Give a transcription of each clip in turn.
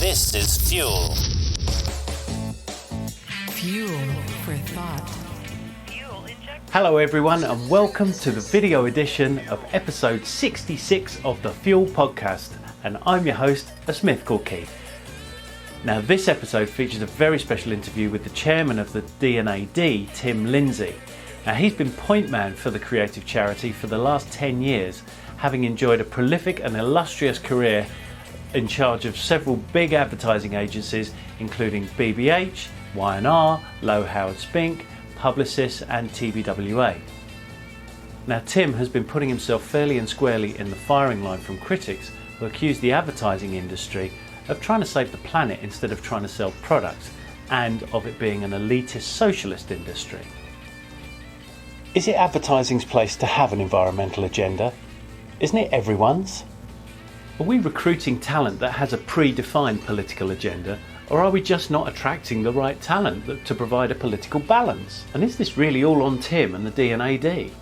This is Fuel. Fuel for thought. Hello everyone and welcome to the video edition of episode 66 of the Fuel podcast, and I'm your host, a Smith called Keith. Now this episode features a very special interview with the chairman of the D&AD, Tim Lindsay. Now he's been point man for the creative charity for the last 10 years, having enjoyed a prolific and illustrious career in charge of several big advertising agencies including BBH, Y&R, Low Howard Spink, Publicis and TBWA. Now Tim has been putting himself fairly and squarely in the firing line from critics who accuse the advertising industry of trying to save the planet instead of trying to sell products, and of it being an elitist socialist industry. Is it advertising's place to have an environmental agenda? Isn't it everyone's? Are we recruiting talent that has a predefined political agenda, or are we just not attracting the right talent to provide a political balance? And is this really all on Tim and the D&AD?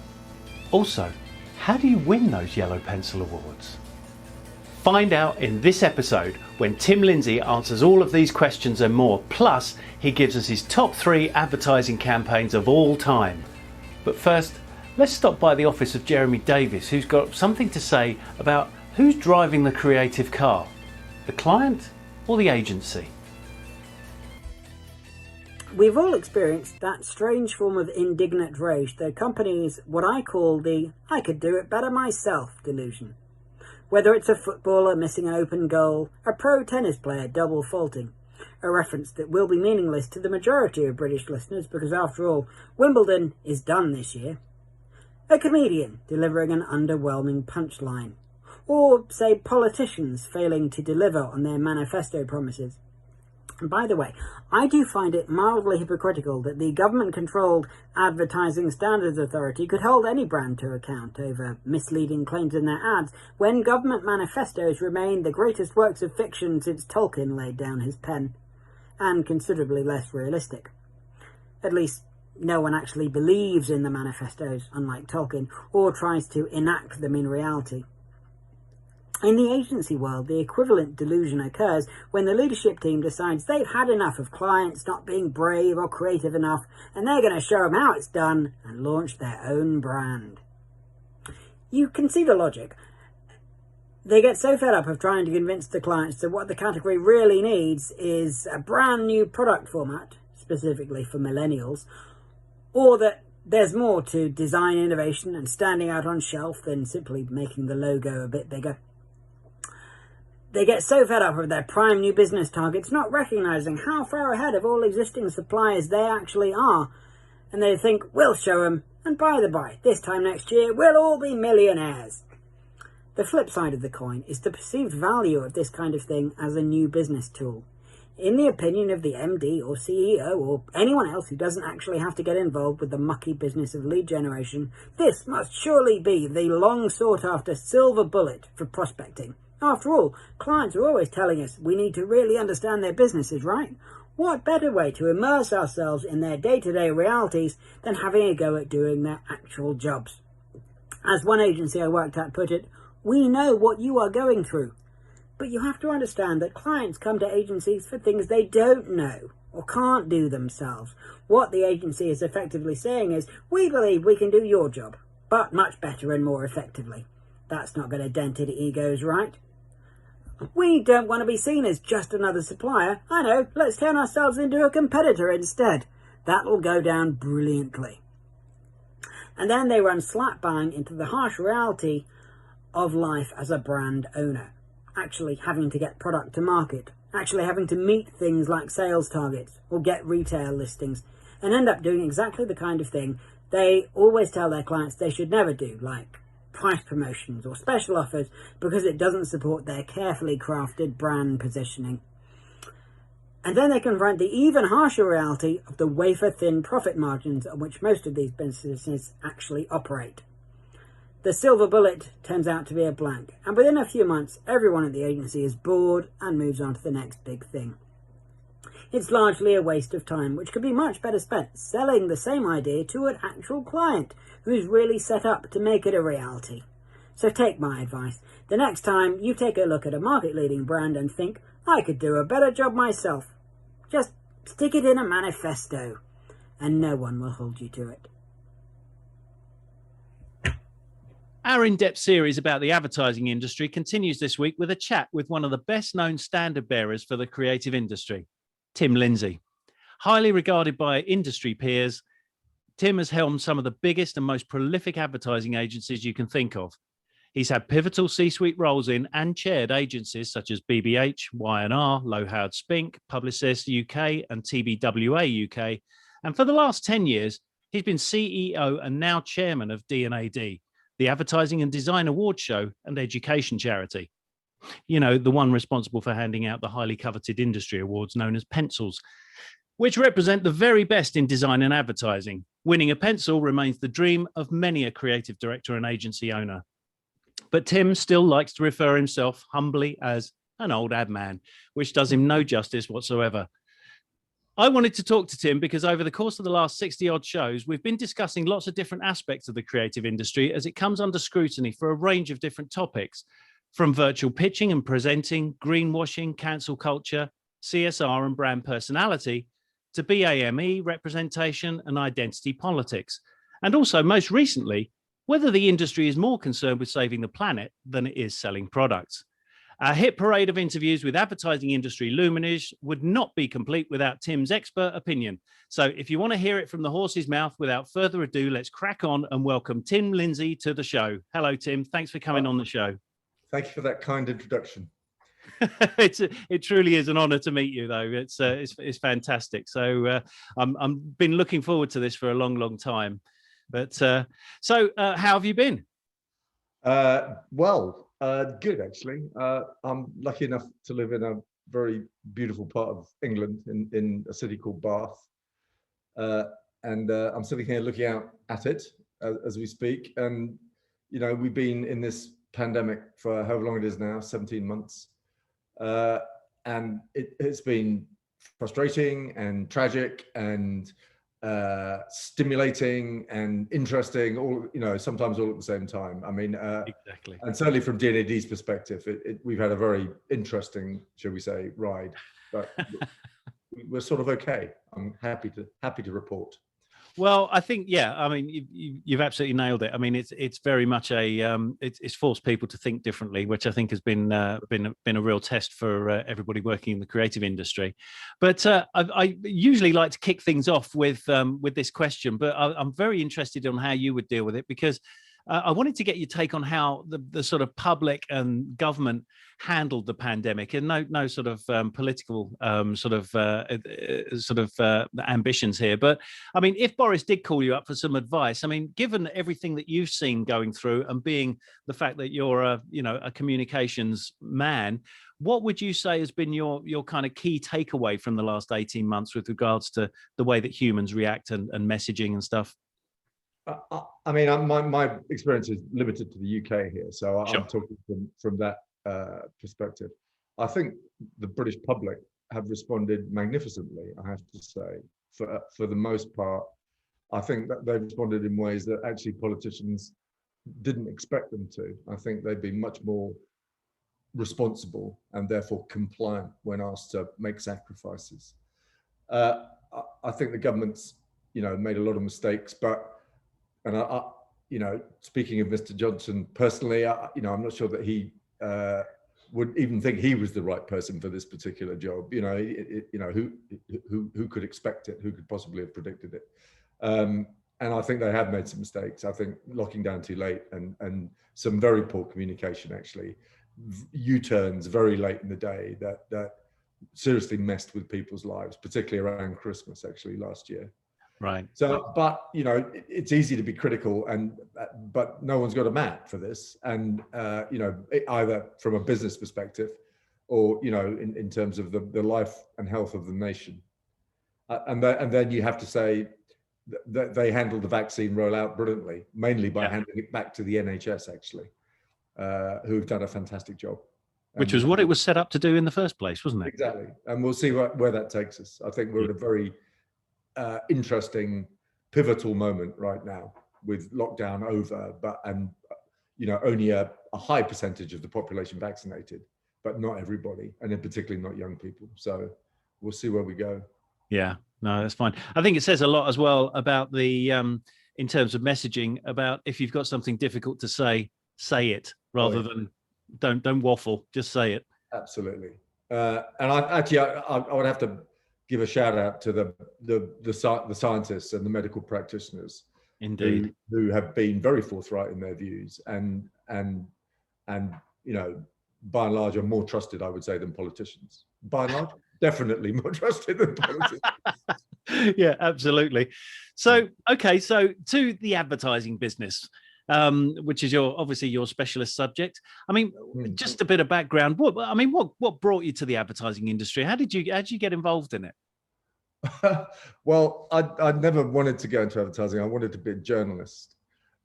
Also, how do you win those yellow pencil awards? Find out in this episode when Tim Lindsay answers all of these questions and more, plus he gives us his top 3 advertising campaigns of all time. But first, let's stop by the office of Jeremy Davis, who's got something to say about who's driving the creative car, the client or the agency. We've all experienced that strange form of indignant rage that accompanies what I call the "I could do it better myself" delusion. Whether it's a footballer missing an open goal, a pro tennis player double faulting, a reference that will be meaningless to the majority of British listeners because after all, Wimbledon is done this year, a comedian delivering an underwhelming punchline, or, say, politicians failing to deliver on their manifesto promises. And by the way, I do find it mildly hypocritical that the government-controlled Advertising Standards Authority could hold any brand to account over misleading claims in their ads when government manifestos remain the greatest works of fiction since Tolkien laid down his pen, and considerably less realistic. At least, no one actually believes in the manifestos, unlike Tolkien, or tries to enact them in reality. In the agency world, the equivalent delusion occurs when the leadership team decides they've had enough of clients not being brave or creative enough, and they're going to show them how it's done and launch their own brand. You can see the logic. They get so fed up of trying to convince the clients that what the category really needs is a brand new product format, specifically for millennials, or that there's more to design innovation and standing out on shelf than simply making the logo a bit bigger. They get so fed up with their prime new business targets not recognising how far ahead of all existing suppliers they actually are, and they think, we'll show them, and by the by, this time next year we'll all be millionaires. The flip side of the coin is the perceived value of this kind of thing as a new business tool. In the opinion of the MD or CEO or anyone else who doesn't actually have to get involved with the mucky business of lead generation, this must surely be the long sought after silver bullet for prospecting. After all, clients are always telling us we need to really understand their businesses, right? What better way to immerse ourselves in their day-to-day realities than having a go at doing their actual jobs? As one agency I worked at put it, we know what you are going through. But you have to understand that clients come to agencies for things they don't know or can't do themselves. What the agency is effectively saying is, we believe we can do your job, but much better and more effectively. That's not going to dent any egos, right? We don't want to be seen as just another supplier. I know, let's turn ourselves into a competitor instead. That'll go down brilliantly. And then they run slap bang into the harsh reality of life as a brand owner. Actually having to get product to market. Actually having to meet things like sales targets or get retail listings. And end up doing exactly the kind of thing they always tell their clients they should never do, like price promotions or special offers, because it doesn't support their carefully crafted brand positioning. And then they confront the even harsher reality of the wafer-thin profit margins on which most of these businesses actually operate. The silver bullet turns out to be a blank, and within a few months, everyone at the agency is bored and moves on to the next big thing. It's largely a waste of time, which could be much better spent selling the same idea to an actual client who's really set up to make it a reality. So take my advice. The next time you take a look at a market-leading brand and think, I could do a better job myself, just stick it in a manifesto, and no one will hold you to it. Our in-depth series about the advertising industry continues this week with a chat with one of the best-known standard bearers for the creative industry, Tim Lindsay. Highly regarded by industry peers, Tim has helmed some of the biggest and most prolific advertising agencies you can think of. He's had pivotal C-suite roles in and chaired agencies such as BBH, Y&R, Low Howard Spink, Publicis UK and TBWA UK. And for the last 10 years, he's been CEO and now chairman of D&AD, the Advertising and Design Awards show and education charity. You know, the one responsible for handing out the highly coveted industry awards known as pencils, which represent the very best in design and advertising. Winning a pencil remains the dream of many a creative director and agency owner. But Tim still likes to refer himself humbly as an old ad man, which does him no justice whatsoever. I wanted to talk to Tim because over the course of the last 60 odd shows, we've been discussing lots of different aspects of the creative industry as it comes under scrutiny for a range of different topics, from virtual pitching and presenting, greenwashing, cancel culture, CSR and brand personality, to BAME, representation and identity politics. And also, most recently, whether the industry is more concerned with saving the planet than it is selling products. Our hit parade of interviews with advertising industry luminaries would not be complete without Tim's expert opinion. So if you want to hear it from the horse's mouth, without further ado, let's crack on and welcome Tim Lindsay to the show. Hello, Tim. Thanks for coming on the show. Thank you for that kind introduction. It truly is an honor to meet you, though. It's fantastic. So I've been looking forward to this for a long time. But so how have you been? Good, actually. I'm lucky enough to live in a very beautiful part of England in a city called Bath. And I'm sitting here looking out at it as we speak. And, you know, we've been in this pandemic for however long it is now, 17 months. And it's been frustrating and tragic and stimulating and interesting, all, you know, sometimes all at the same time. I mean, exactly. And certainly from D&AD's perspective, we've had a very interesting, shall we say, ride, but we're sort of okay. I'm happy to report. Well, I think, yeah, I mean, you've absolutely nailed it. I mean, it's very much it's forced people to think differently, which I think has been a real test for everybody working in the creative industry. But I usually like to kick things off with this question, but I'm very interested on how you would deal with it, because I wanted to get your take on how the sort of public and government handled the pandemic, and no sort of political ambitions here. But I mean, if Boris did call you up for some advice, I mean, given everything that you've seen going through, and being the fact that you're a communications man, what would you say has been your kind of key takeaway from the last 18 months with regards to the way that humans react and messaging and stuff? I mean, my experience is limited to the UK here, so Sure. I'm talking from that perspective. I think the British public have responded magnificently, I have to say, for the most part. I think that they've responded in ways that actually politicians didn't expect them to. I think they've been much more responsible and therefore compliant when asked to make sacrifices. I think the government's, made a lot of mistakes, and speaking of Mr. Johnson personally, I'm not sure that he would even think he was the right person for this particular job. Who could expect it? Who could possibly have predicted it? And I think they have made some mistakes. I think locking down too late and some very poor communication, actually, U-turns very late in the day that seriously messed with people's lives, particularly around Christmas, actually, last year. Right. So, but it's easy to be critical, but no one's got a map for this, and either from a business perspective, or in terms of the life and health of the nation, and then you have to say that they handled the vaccine rollout brilliantly, mainly by handing it back to the NHS, actually, who've done a fantastic job. Which was what it was set up to do in the first place, wasn't it? Exactly, and we'll see where that takes us. I think we're at a very interesting, pivotal moment right now with lockdown over, only a high percentage of the population vaccinated, but not everybody, and in particularly not young people. So we'll see where we go. Yeah, no, that's fine. I think it says a lot as well about the in terms of messaging, about if you've got something difficult to say it rather than don't waffle, just say it. Absolutely. And I would have to give a shout out to the scientists and the medical practitioners, Indeed, who have been very forthright in their views, and by and large are more trusted, I would say, than politicians. By and large, definitely more trusted than politicians. Yeah, absolutely. So, okay, so to the advertising business, which is obviously your specialist subject. I mean, just a bit of background. What brought you to the advertising industry? How did you get involved in it? Well, I never wanted to go into advertising. I wanted to be a journalist,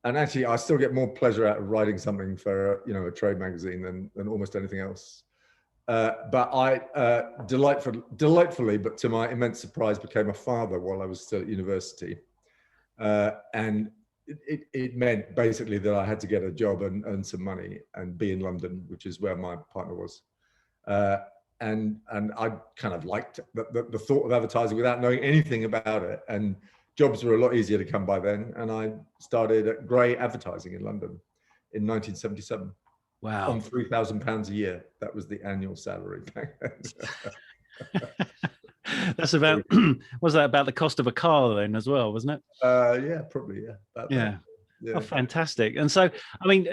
and actually, I still get more pleasure out of writing something for a trade magazine than almost anything else. But I delightfully, but to my immense surprise, became a father while I was still at university, and it meant basically that I had to get a job and earn some money and be in London, which is where my partner was. And I kind of liked the thought of advertising without knowing anything about it. And jobs were a lot easier to come by then. And I started at Grey Advertising in London in 1977. Wow. On £3,000 a year. That was the annual salary back then. That's about, was that about the cost of a car then as well, wasn't it? Yeah, probably, yeah. Yeah. Yeah. Oh, fantastic. And so, I mean,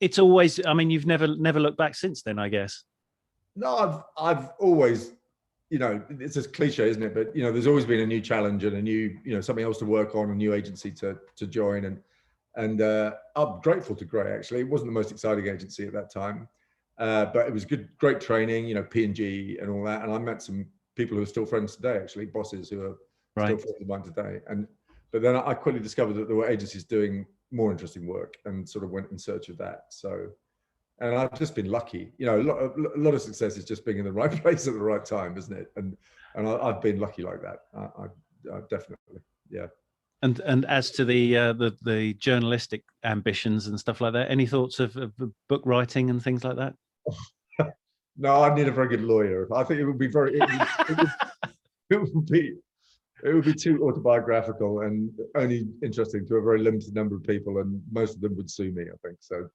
it's always, I mean, you've never looked back since then, I guess. No, I've always, it's a cliche, isn't it? But, there's always been a new challenge and a new, something else to work on, a new agency to join. And I'm grateful to Grey, actually. It wasn't the most exciting agency at that time, but it was great training, P&G and all that. And I met some people who are still friends today, actually, bosses who are still friends of mine today. But then I quickly discovered that there were agencies doing more interesting work and sort of went in search of that. So, and I've just been lucky. A lot of success is just being in the right place at the right time, isn't it? And I've been lucky like that. I definitely, yeah. And as to the journalistic ambitions and stuff like that, any thoughts of book writing and things like that? No, I need a very good lawyer. I think it would be it would be too autobiographical and only interesting to a very limited number of people, and most of them would sue me, I think. So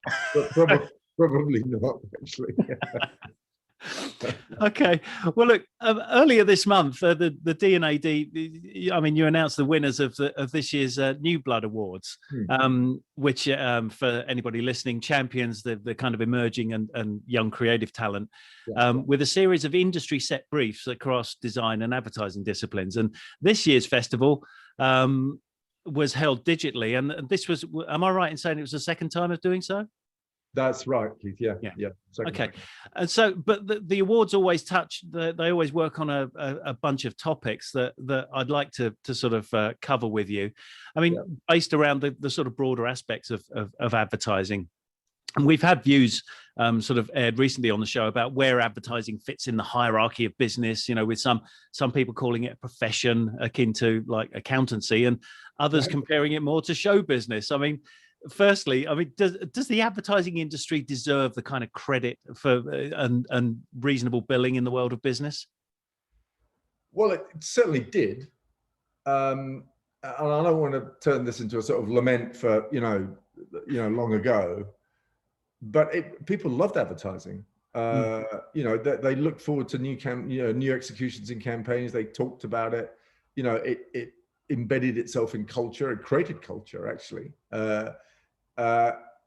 probably not, actually. Okay. Well, look, earlier this month, the D&AD, I mean, you announced the winners of this year's New Blood Awards, which, for anybody listening, champions the kind of emerging and young creative talent, with a series of industry set briefs across design and advertising disciplines. And this year's festival was held digitally, and this was, am I right in saying it was the second time of doing so? That's right, Keith. Yeah. Okay. And so, but the awards always they always work on a bunch of topics that I'd like to sort of cover with you. I mean, based around the sort of broader aspects of advertising. And we've had views sort of aired recently on the show about where advertising fits in the hierarchy of business, with some people calling it a profession akin to like accountancy, and others comparing it more to show business. I mean, firstly, I mean, does the advertising industry deserve the kind of credit for and reasonable billing in the world of business? Well, it certainly did, and I don't want to turn this into a sort of lament for long ago, but people loved advertising. They looked forward to new executions in campaigns. They talked about it. It embedded itself in culture. It created culture, actually.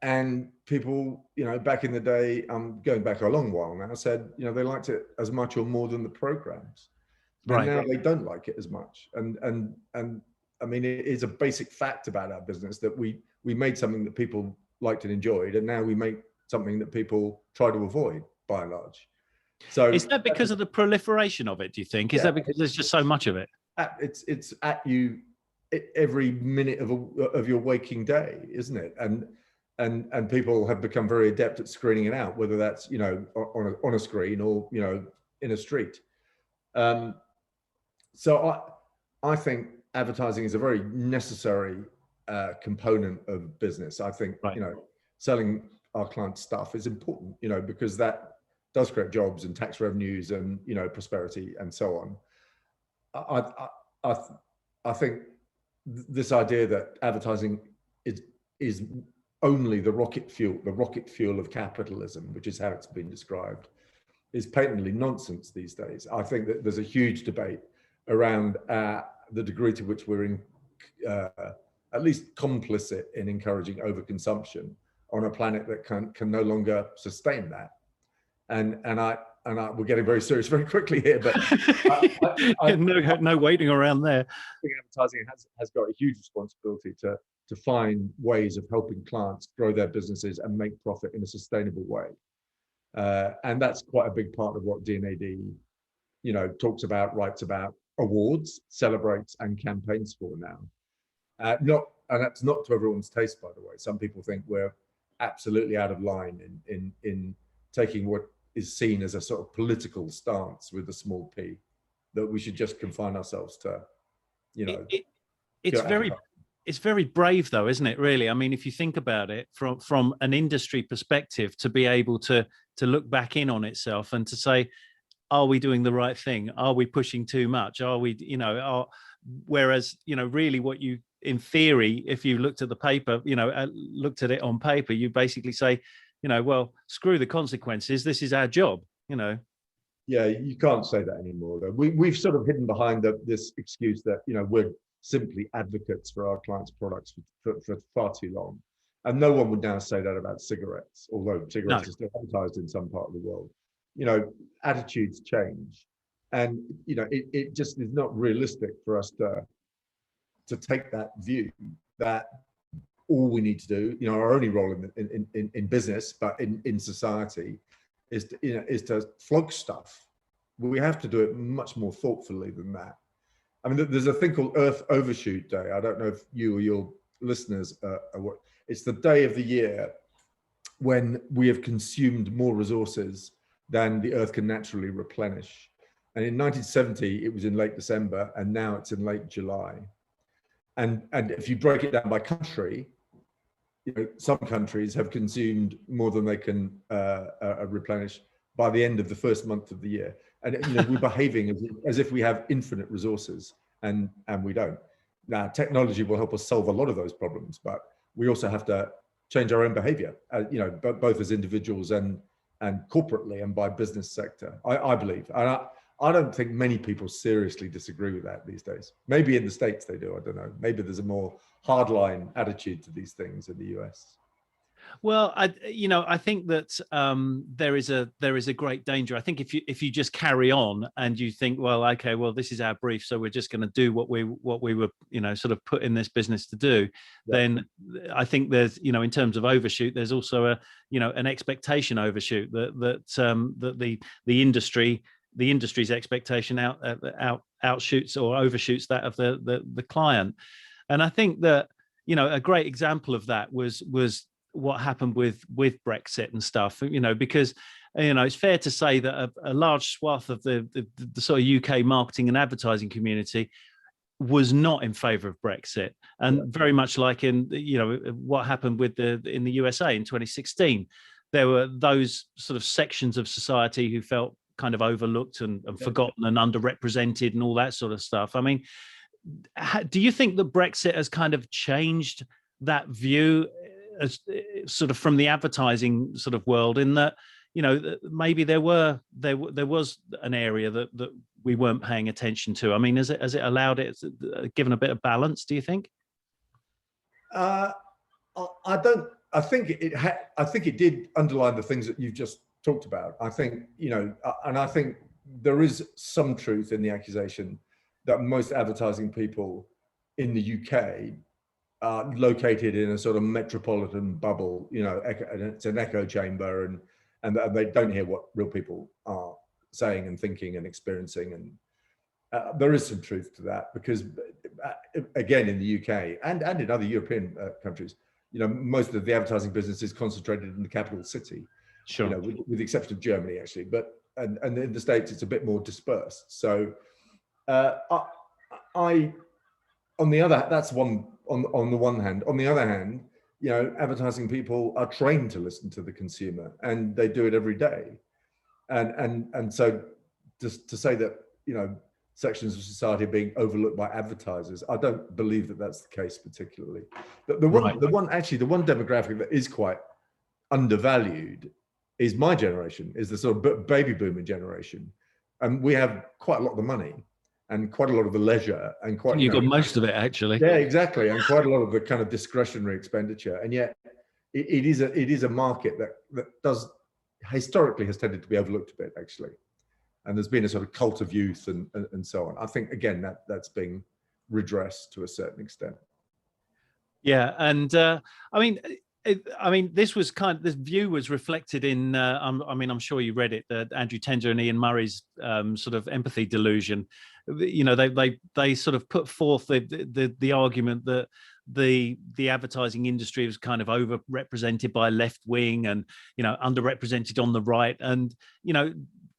And people, back in the day, going back a long while now, said, they liked it as much or more than the programs. And now they don't like it as much. And I mean, it is a basic fact about our business that we made something that people liked and enjoyed, and now we make something that people try to avoid, by and large. So is that because of the proliferation of it, do you think? Is that because there's just so much of it? It's at you every minute of your waking day, isn't it? And people have become very adept at screening it out, whether that's on a screen or in a street. So I think advertising is a very necessary component of business. I think selling our clients' stuff is important, because that does create jobs and tax revenues and, prosperity and so on. I think this idea that advertising is only the rocket fuel of capitalism, which is how it's been described, is patently nonsense these days. I think that there's a huge debate around the degree to which we're at least complicit in encouraging overconsumption on a planet that can no longer sustain that. And we're getting very serious very quickly here, but no waiting around there. I think advertising has got a huge responsibility to find ways of helping clients grow their businesses and make profit in a sustainable way. And that's quite a big part of what D&AD, talks about, writes about, awards, celebrates, and campaigns for now. And that's not to everyone's taste, by the way. Some people think we're absolutely out of line in taking what is seen as a sort of political stance with a small p, that we should just confine ourselves to, It's very brave, though, isn't it? Really, I mean, if you think about it from an industry perspective, to be able to look back in on itself and to say, are we doing the right thing? Are we pushing too much? Are we, whereas, really what you, in theory, if you looked at the paper, looked at it on paper, you basically say, well, screw the consequences. This is our job, Yeah, you can't say that anymore, though. We've sort of hidden behind this excuse that, we're simply advocates for our clients' products for far too long. And no one would now say that about cigarettes, although cigarettes are still advertised in some part of the world. Attitudes change. And, it just is not realistic for us to take that view that all we need to do, our only role in business, but in society, is to flog stuff. We have to do it much more thoughtfully than that. I mean, there's a thing called Earth Overshoot Day. I don't know if you or your listeners are aware. It's the day of the year when we have consumed more resources than the Earth can naturally replenish. And in 1970, it was in late December, and now it's in late July. And if you break it down by country, some countries have consumed more than they can replenish by the end of the first month of the year. And we're behaving as if we have infinite resources, and we don't. Now, technology will help us solve a lot of those problems, but we also have to change our own behavior, both as individuals and corporately and by business sector, I believe. And I don't think many people seriously disagree with that these days. Maybe in the States they do, I don't know. Maybe there's a more hardline attitude to these things in the US. Well, I think that there is a great danger. I think if you just carry on and you think, well, okay, well, this is our brief, so we're just going to do what we were, sort of put in this business to do, then I think there's, in terms of overshoot, there's also an expectation overshoot that the industry's expectation outshoots or overshoots that of the client. And I think that, a great example of that was what happened with Brexit and stuff, because, it's fair to say that a large swath of the sort of UK marketing and advertising community was not in favor of Brexit. And very much like in, what happened in the USA in 2016, there were those sort of sections of society who felt kind of overlooked and forgotten and underrepresented and all that sort of stuff. I mean, do you think that Brexit has kind of changed that view as sort of from the advertising sort of world, in that, maybe there was an area that we weren't paying attention to? I mean, has it allowed it, given a bit of balance, do you think? I think it did underline the things that you've just talked about. I think, and I think there is some truth in the accusation that most advertising people in the UK are located in a sort of metropolitan bubble, and it's an echo chamber, and they don't hear what real people are saying and thinking and experiencing. And there is some truth to that, because again, in the UK and in other European countries, most of the advertising business is concentrated in the capital city. Sure. With the exception of Germany, actually, but and in the States it's a bit more dispersed. So on the other, that's one on the one hand. On the other hand, advertising people are trained to listen to the consumer, and they do it every day. And so just to say that, sections of society are being overlooked by advertisers, I don't believe that that's the case particularly. The one demographic that is quite undervalued is my generation, is the sort of baby boomer generation. And we have quite a lot of the money and quite a lot of the leisure, and quite, you've got most of it, actually. Yeah, exactly. And quite a lot of the kind of discretionary expenditure. And yet it is a market that does historically has tended to be overlooked a bit, actually. And there's been a sort of cult of youth and so on. I think, again, that's being redressed to a certain extent. Yeah. And this was this view was reflected in, I'm sure you read it, Andrew Tender and Ian Murray's sort of empathy delusion. They sort of put forth the argument that the advertising industry was kind of overrepresented by left wing and, underrepresented on the right, and,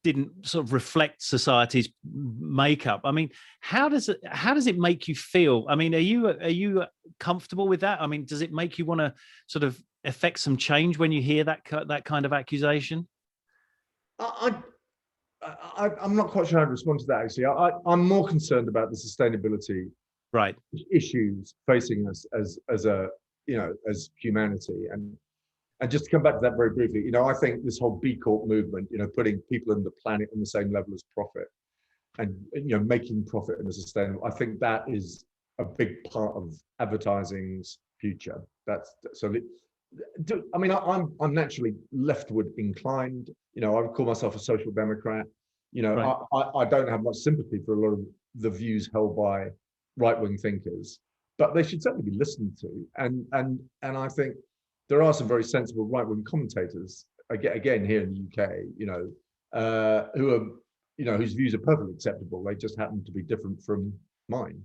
didn't sort of reflect society's makeup. I mean, how does it make you feel? I mean, are you comfortable with that? I mean, does it make you want to sort of affect some change when you hear that kind of accusation? I'm not quite sure how to respond to that, actually. I'm more concerned about the sustainability issues facing us as humanity. And just to come back to that very briefly, I think this whole B Corp movement, putting people and the planet on the same level as profit, and making profit in a sustainable, I think that is a big part of advertising's future. That's so. I mean, I'm naturally leftward inclined. I would call myself a social democrat. I don't have much sympathy for a lot of the views held by right-wing thinkers, but they should certainly be listened to. And I think there are some very sensible right-wing commentators, again here in the UK, who are, whose views are perfectly acceptable. They just happen to be different from mine.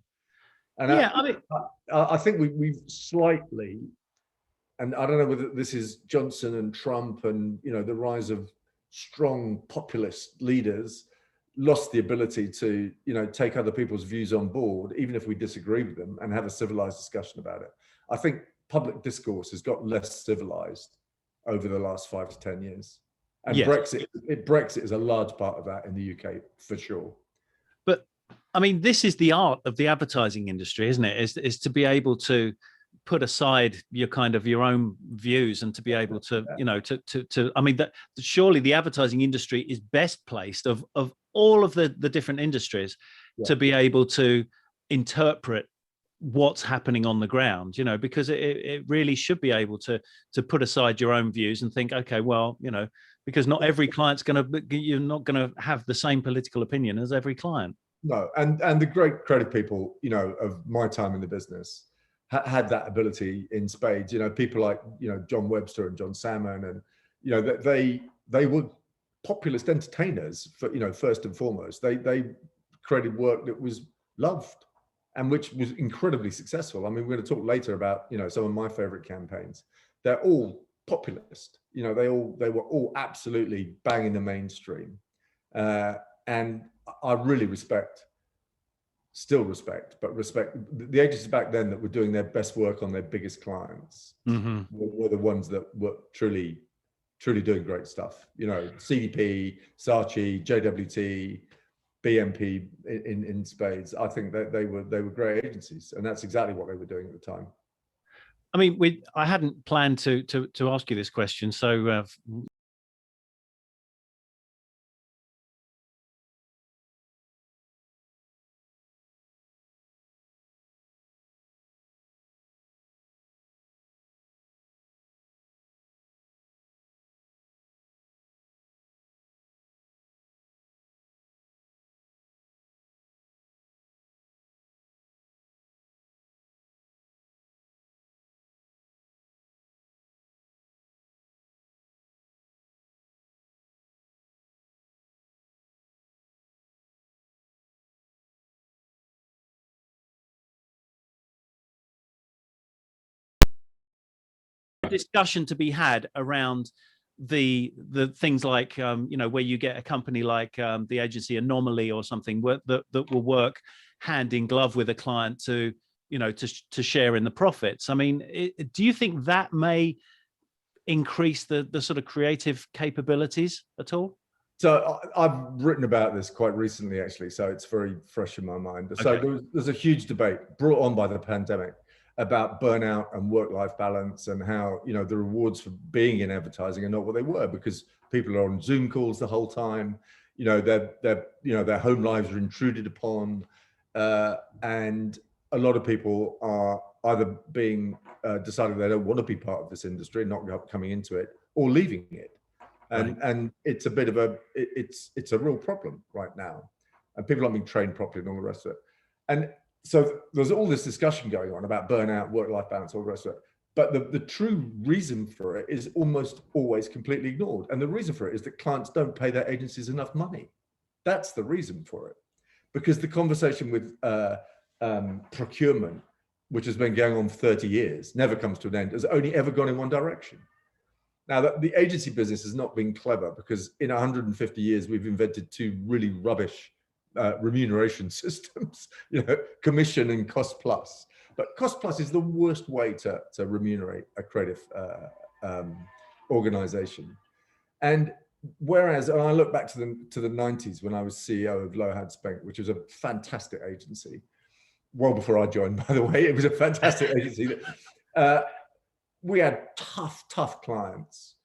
And I think we've slightly, and I don't know whether this is Johnson and Trump and the rise of strong populist leaders, lost the ability to take other people's views on board, even if we disagree with them, and have a civilized discussion about it. I think public discourse has got less civilized over the last 5 to 10 years. And yes, Brexit is a large part of that in the UK, for sure. But I mean, this is the art of the advertising industry, isn't it? Is to be able to put aside your own views and to be able to, I mean, that surely the advertising industry is best placed of all of the different industries to be able to interpret what's happening on the ground, because it really should be able to put aside your own views and think, okay, well, because not every client's you're not going to have the same political opinion as every client. No, and the great creative people, of my time in the business had that ability in spades. People like, John Webster and John Salmon, and, they were populist entertainers, first and foremost. They created work that was loved and which was incredibly successful. I mean, we're going to talk later about, some of my favorite campaigns. They're all populist. They were all absolutely banging the mainstream. And I really still respect the agencies back then that were doing their best work on their biggest clients. Mm-hmm. were the ones that were truly doing great stuff. CDP, Saatchi, JWT, BMP in spades. I think that they were great agencies, and that's exactly what they were doing at the time. I mean, I hadn't planned to ask you this question, so discussion to be had around the things like where you get a company like the agency Anomaly or something that will work hand in glove with a client to to share in the profits. I mean, do you think that may increase the sort of creative capabilities at all? So I've written about this quite recently, actually, so it's very fresh in my mind. So Okay. there's a huge debate brought on by the pandemic about burnout and work-life balance, and how, the rewards for being in advertising are not what they were, because people are on Zoom calls the whole time. Their home lives are intruded upon, and a lot of people are either being decided they don't want to be part of this industry, not coming into it, or leaving it. And it's a bit of it's a real problem right now, and people aren't being trained properly and all the rest of it. And so there's all this discussion going on about burnout, work-life balance, all the rest of it. But the true reason for it is almost always completely ignored. And the reason for it is that clients don't pay their agencies enough money. That's the reason for it. Because the conversation with procurement, which has been going on for 30 years, never comes to an end, has only ever gone in one direction. Now, the agency business has not been clever, because in 150 years, we've invented two really rubbish remuneration systems, commission and cost plus. But cost plus is the worst way to remunerate a creative organization. And whereas, and I look back to the 90s when I was CEO of Low Had Spank, which was a fantastic agency, well before I joined, by the way. It was a fantastic agency. We had tough clients,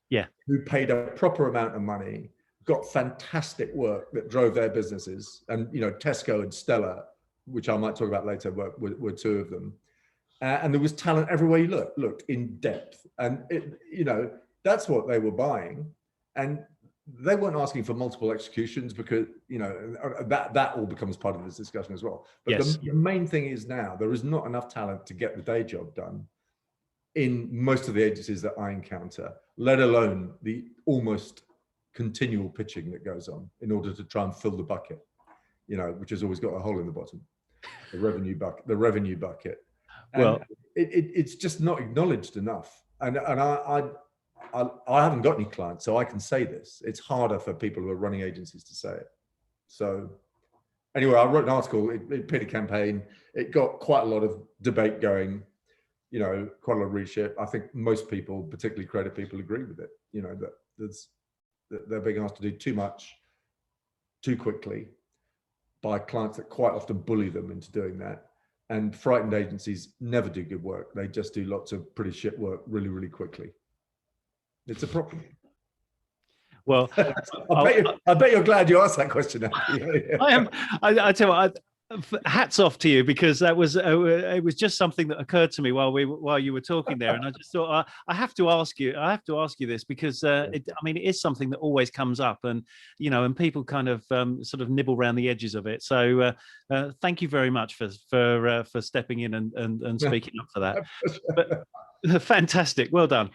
who paid a proper amount of money, got fantastic work that drove their businesses. And, Tesco and Stella, which I might talk about later, were two of them. And there was talent everywhere you looked in depth. And, that's what they were buying. And they weren't asking for multiple executions, because, that all becomes part of this discussion as well. But the main thing is, now there is not enough talent to get the day job done in most of the agencies that I encounter, let alone the almost continual pitching that goes on in order to try and fill the bucket, which has always got a hole in the bottom, the revenue bucket. And well, it's just not acknowledged enough. And I haven't got any clients, so I can say this. It's harder for people who are running agencies to say it. So anyway, I wrote an article, it paid a campaign. It got quite a lot of debate going, quite a lot of readership. I think most people, particularly creative people, agree with it, that they're being asked to do too much, too quickly, by clients that quite often bully them into doing that. And frightened agencies never do good work. They just do lots of pretty shit work really, really quickly. It's a problem. Well, I bet you're glad you asked that question. I am. I tell you what, hats off to you, because that was it was just something that occurred to me while you were talking there, and I just thought I have to ask you this, because it is something that always comes up, and and people kind of sort of nibble around the edges of it. So thank you very much for stepping in and speaking up for that. But, fantastic, well done.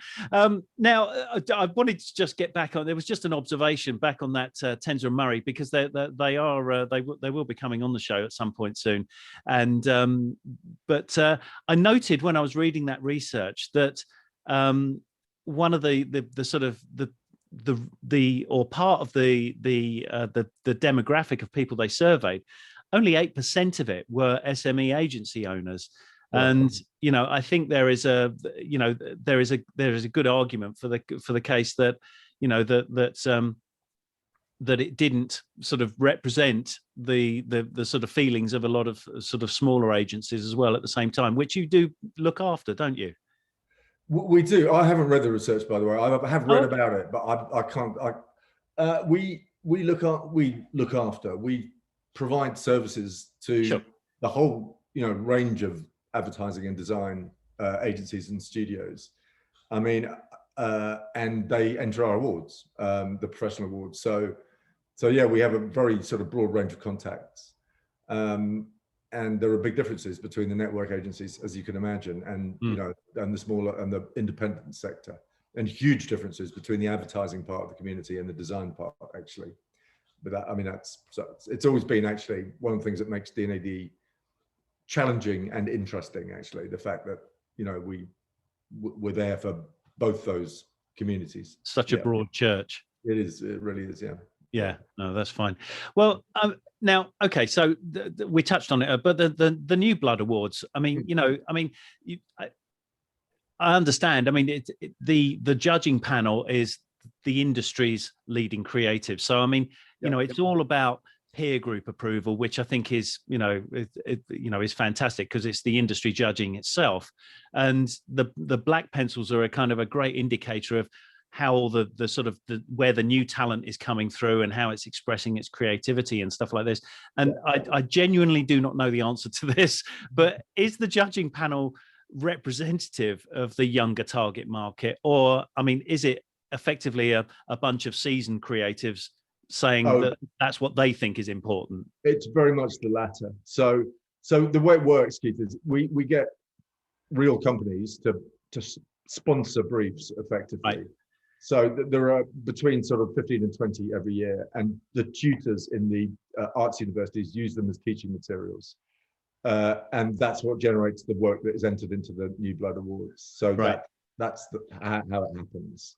Now I wanted to just get back on. There was just an observation back on that Tenzer and Murray, because they will be coming on the show at some point soon. And but I noted when I was reading that research that one of the sort of the or part of the demographic of people they surveyed, only 8% of it were SME agency owners. And I think there is a good argument for the case that that it didn't sort of represent the sort of feelings of a lot of sort of smaller agencies as well at the same time, which you do look after, don't you? We do. I haven't read the research, by the way. I have read about it, but I can't. We look after. We provide services to the whole range of advertising and design agencies and studios. I mean, and they enter our awards, the professional awards. So yeah, we have a very sort of broad range of contacts. And there are big differences between the network agencies, as you can imagine, and and the smaller and the independent sector, and huge differences between the advertising part of the community and the design part, actually. But it's always been actually one of the things that makes D&AD challenging and interesting, actually, the fact that we're there for both those communities. Such a broad church. It is. It really is. Yeah. Yeah, no, that's fine. Well, now, okay, so we touched on it, but the New Blood Awards. I mean, I understand. I mean, the judging panel is the industry's leading creative. So, I mean, it's all about peer group approval, which I think is, is fantastic because it's the industry judging itself. And the black pencils are a kind of a great indicator of how the sort of where the new talent is coming through and how it's expressing its creativity and stuff like this. And I genuinely do not know the answer to this, but is the judging panel representative of the younger target market, or I mean, is it effectively a bunch of seasoned creatives saying that that's what they think is important? It's very much the latter. So the way it works, Keith, is we get real companies to sponsor briefs effectively. Right. So there are between sort of 15 and 20 every year, and the tutors in the arts universities use them as teaching materials. And that's what generates the work that is entered into the New Blood Awards. So that's how it happens.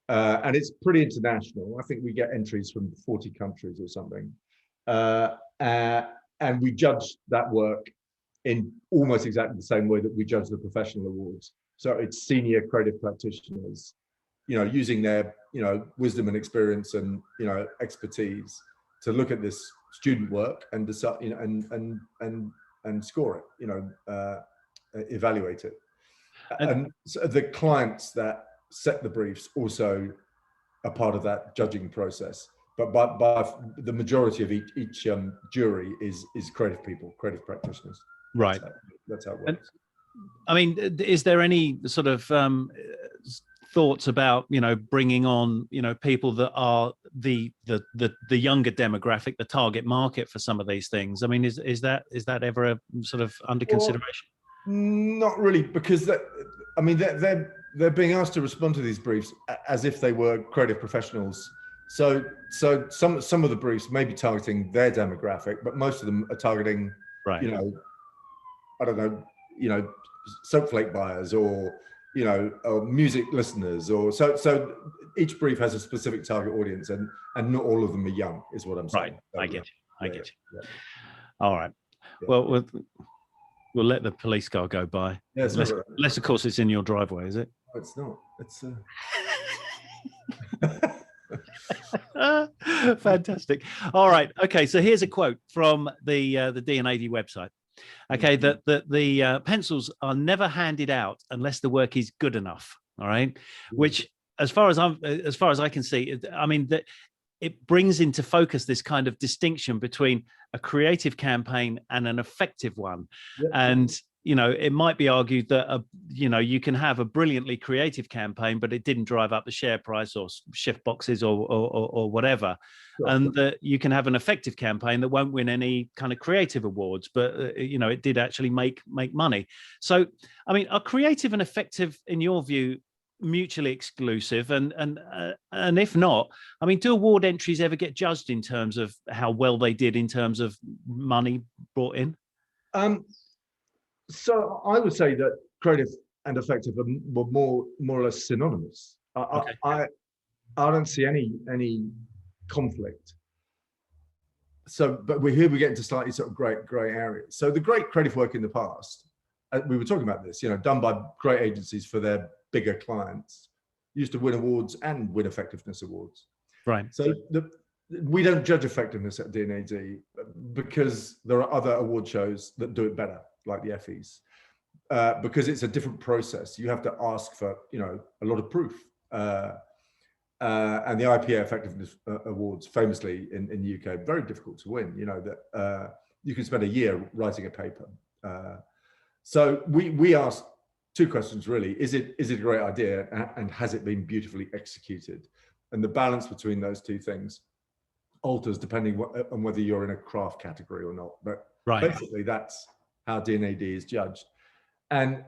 And it's pretty international. I think we get entries from 40 countries or something. And we judge that work in almost exactly the same way that we judge the professional awards. So it's senior creative practitioners, using their, wisdom and experience and, expertise to look at this student work and decide, and score it, evaluate it. And so the clients that set the briefs also are part of that judging process. But by the majority of each jury is creative people, creative practitioners. Right. That's how it works. I mean, is there any sort of thoughts about bringing on people that are the younger demographic, the target market for some of these things? I mean, is that ever a sort of under consideration? Not really, because they're being asked to respond to these briefs as if they were creative professionals. So some of the briefs may be targeting their demographic, but most of them are targeting, I don't know, soapflake buyers or music listeners, or so each brief has a specific target audience, and not all of them are young, is what I'm saying. Right, I get you. Yeah. All right. Yeah. Well, we'll let the police car go by. Yeah, unless of course it's in your driveway, is it? No, it's not. It's Fantastic. All right. Okay. So here's a quote from the D&AD website. Okay, that the pencils are never handed out unless the work is good enough. All right, which, as far as I can see, I mean that it brings into focus this kind of distinction between a creative campaign and an effective one. Yep. And it might be argued that you can have a brilliantly creative campaign, but it didn't drive up the share price or shift boxes or whatever. Sure. And that you can have an effective campaign that won't win any kind of creative awards, but it did actually make money. So, I mean, are creative and effective, in your view, mutually exclusive? And if not, I mean, do award entries ever get judged in terms of how well they did in terms of money brought in? So I would say that creative and effective were more or less synonymous. Okay. I don't see any conflict. So, but we get into slightly sort of grey areas. So the great creative work in the past, we were talking about this, done by great agencies for their bigger clients, used to win awards and win effectiveness awards. Right. So we don't judge effectiveness at D&AD because there are other award shows that do it better, like the Effies, because it's a different process. You have to ask for, a lot of proof. And the IPA Effectiveness Awards, famously in the UK, very difficult to win. That you can spend a year writing a paper. So we asked two questions really: is it a great idea, and has it been beautifully executed? And the balance between those two things alters depending on whether you're in a craft category or not. But basically, that's how D&AD is judged. And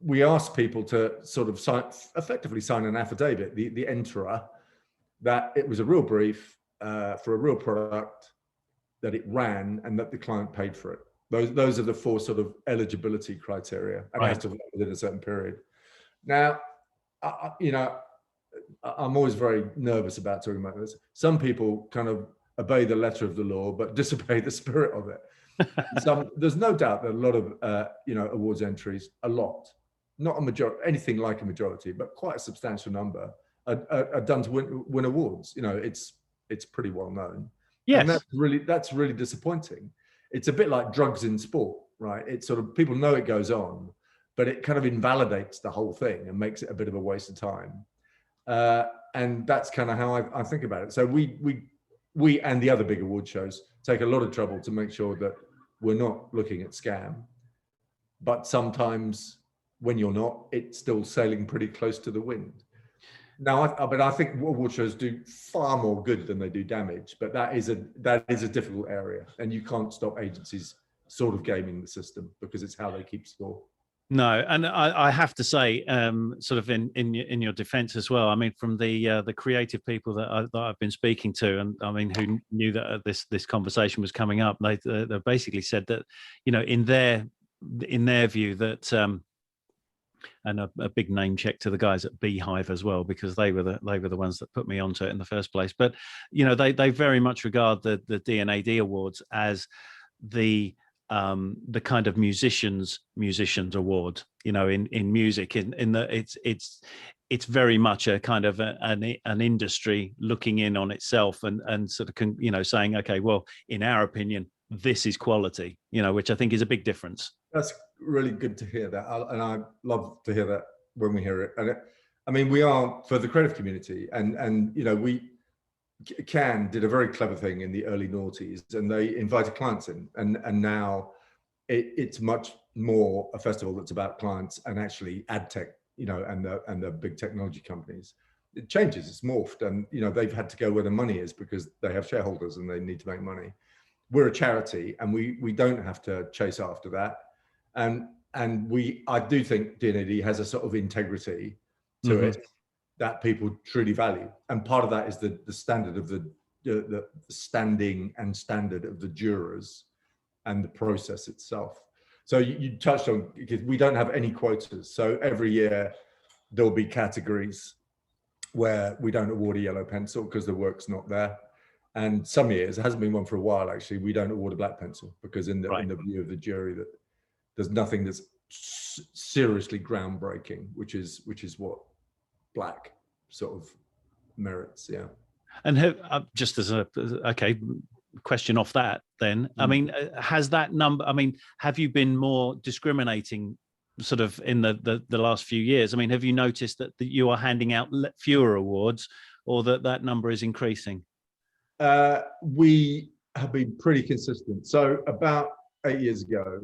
we ask people to sort of effectively sign an affidavit, the enterer, that it was a real brief for a real product, that it ran, and that the client paid for it. Those are the four sort of eligibility criteria, and it has to run within a certain period. Now, I'm always very nervous about talking about this. Some people kind of obey the letter of the law, but disobey the spirit of it. There's no doubt that a lot of awards entries, a lot, not a majority, anything like a majority, but quite a substantial number are done to win awards. It's pretty well known. Yes. And that's really disappointing. It's a bit like drugs in sport, right? It's sort of, people know it goes on, but it kind of invalidates the whole thing and makes it a bit of a waste of time. And that's kind of how I think about it. So we and the other big award shows take a lot of trouble to make sure that we're not looking at scam. But sometimes when you're not, it's still sailing pretty close to the wind. Now, but I think award shows do far more good than they do damage. But that is a difficult area, and you can't stop agencies sort of gaming the system because it's how they keep score. No, and I have to say, sort of in your defence as well. I mean, from the creative people that I've been speaking to, and I mean, who knew that this conversation was coming up, they basically said that, in their view that. And a big name check to the guys at Beehive as well, because they were the ones that put me onto it in the first place. But they very much regard the D&AD Awards as the kind of musicians award, in music, in that it's very much a kind of an industry looking in on itself and sort of saying, okay, well, in our opinion, this is quality, which I think is a big difference. That's really good to hear that, and I love to hear that when we hear it. And I mean, we are, for the creative community, and Cannes did a very clever thing in the early noughties, and they invited clients in, and now it's much more a festival that's about clients and actually ad tech, and the big technology companies. It changes, it's morphed, and they've had to go where the money is because they have shareholders and they need to make money. We're a charity, and we don't have to chase after that. And I do think D&AD has a sort of integrity to it that people truly value, and part of that is the standard of the standing and standard of the jurors and the process itself. So you touched on, because we don't have any quotas, so every year there'll be categories where we don't award a yellow pencil because the work's not there. And some years, it hasn't been one for a while actually, we don't award a black pencil because in the view of the jury that there's nothing that's seriously groundbreaking, which is what black sort of merits. Yeah. And just as a question off that, then, I mean, has that number? I mean, have you been more discriminating, sort of, in the last few years? I mean, have you noticed that you are handing out fewer awards, or that number is increasing? We have been pretty consistent. So about 8 years ago.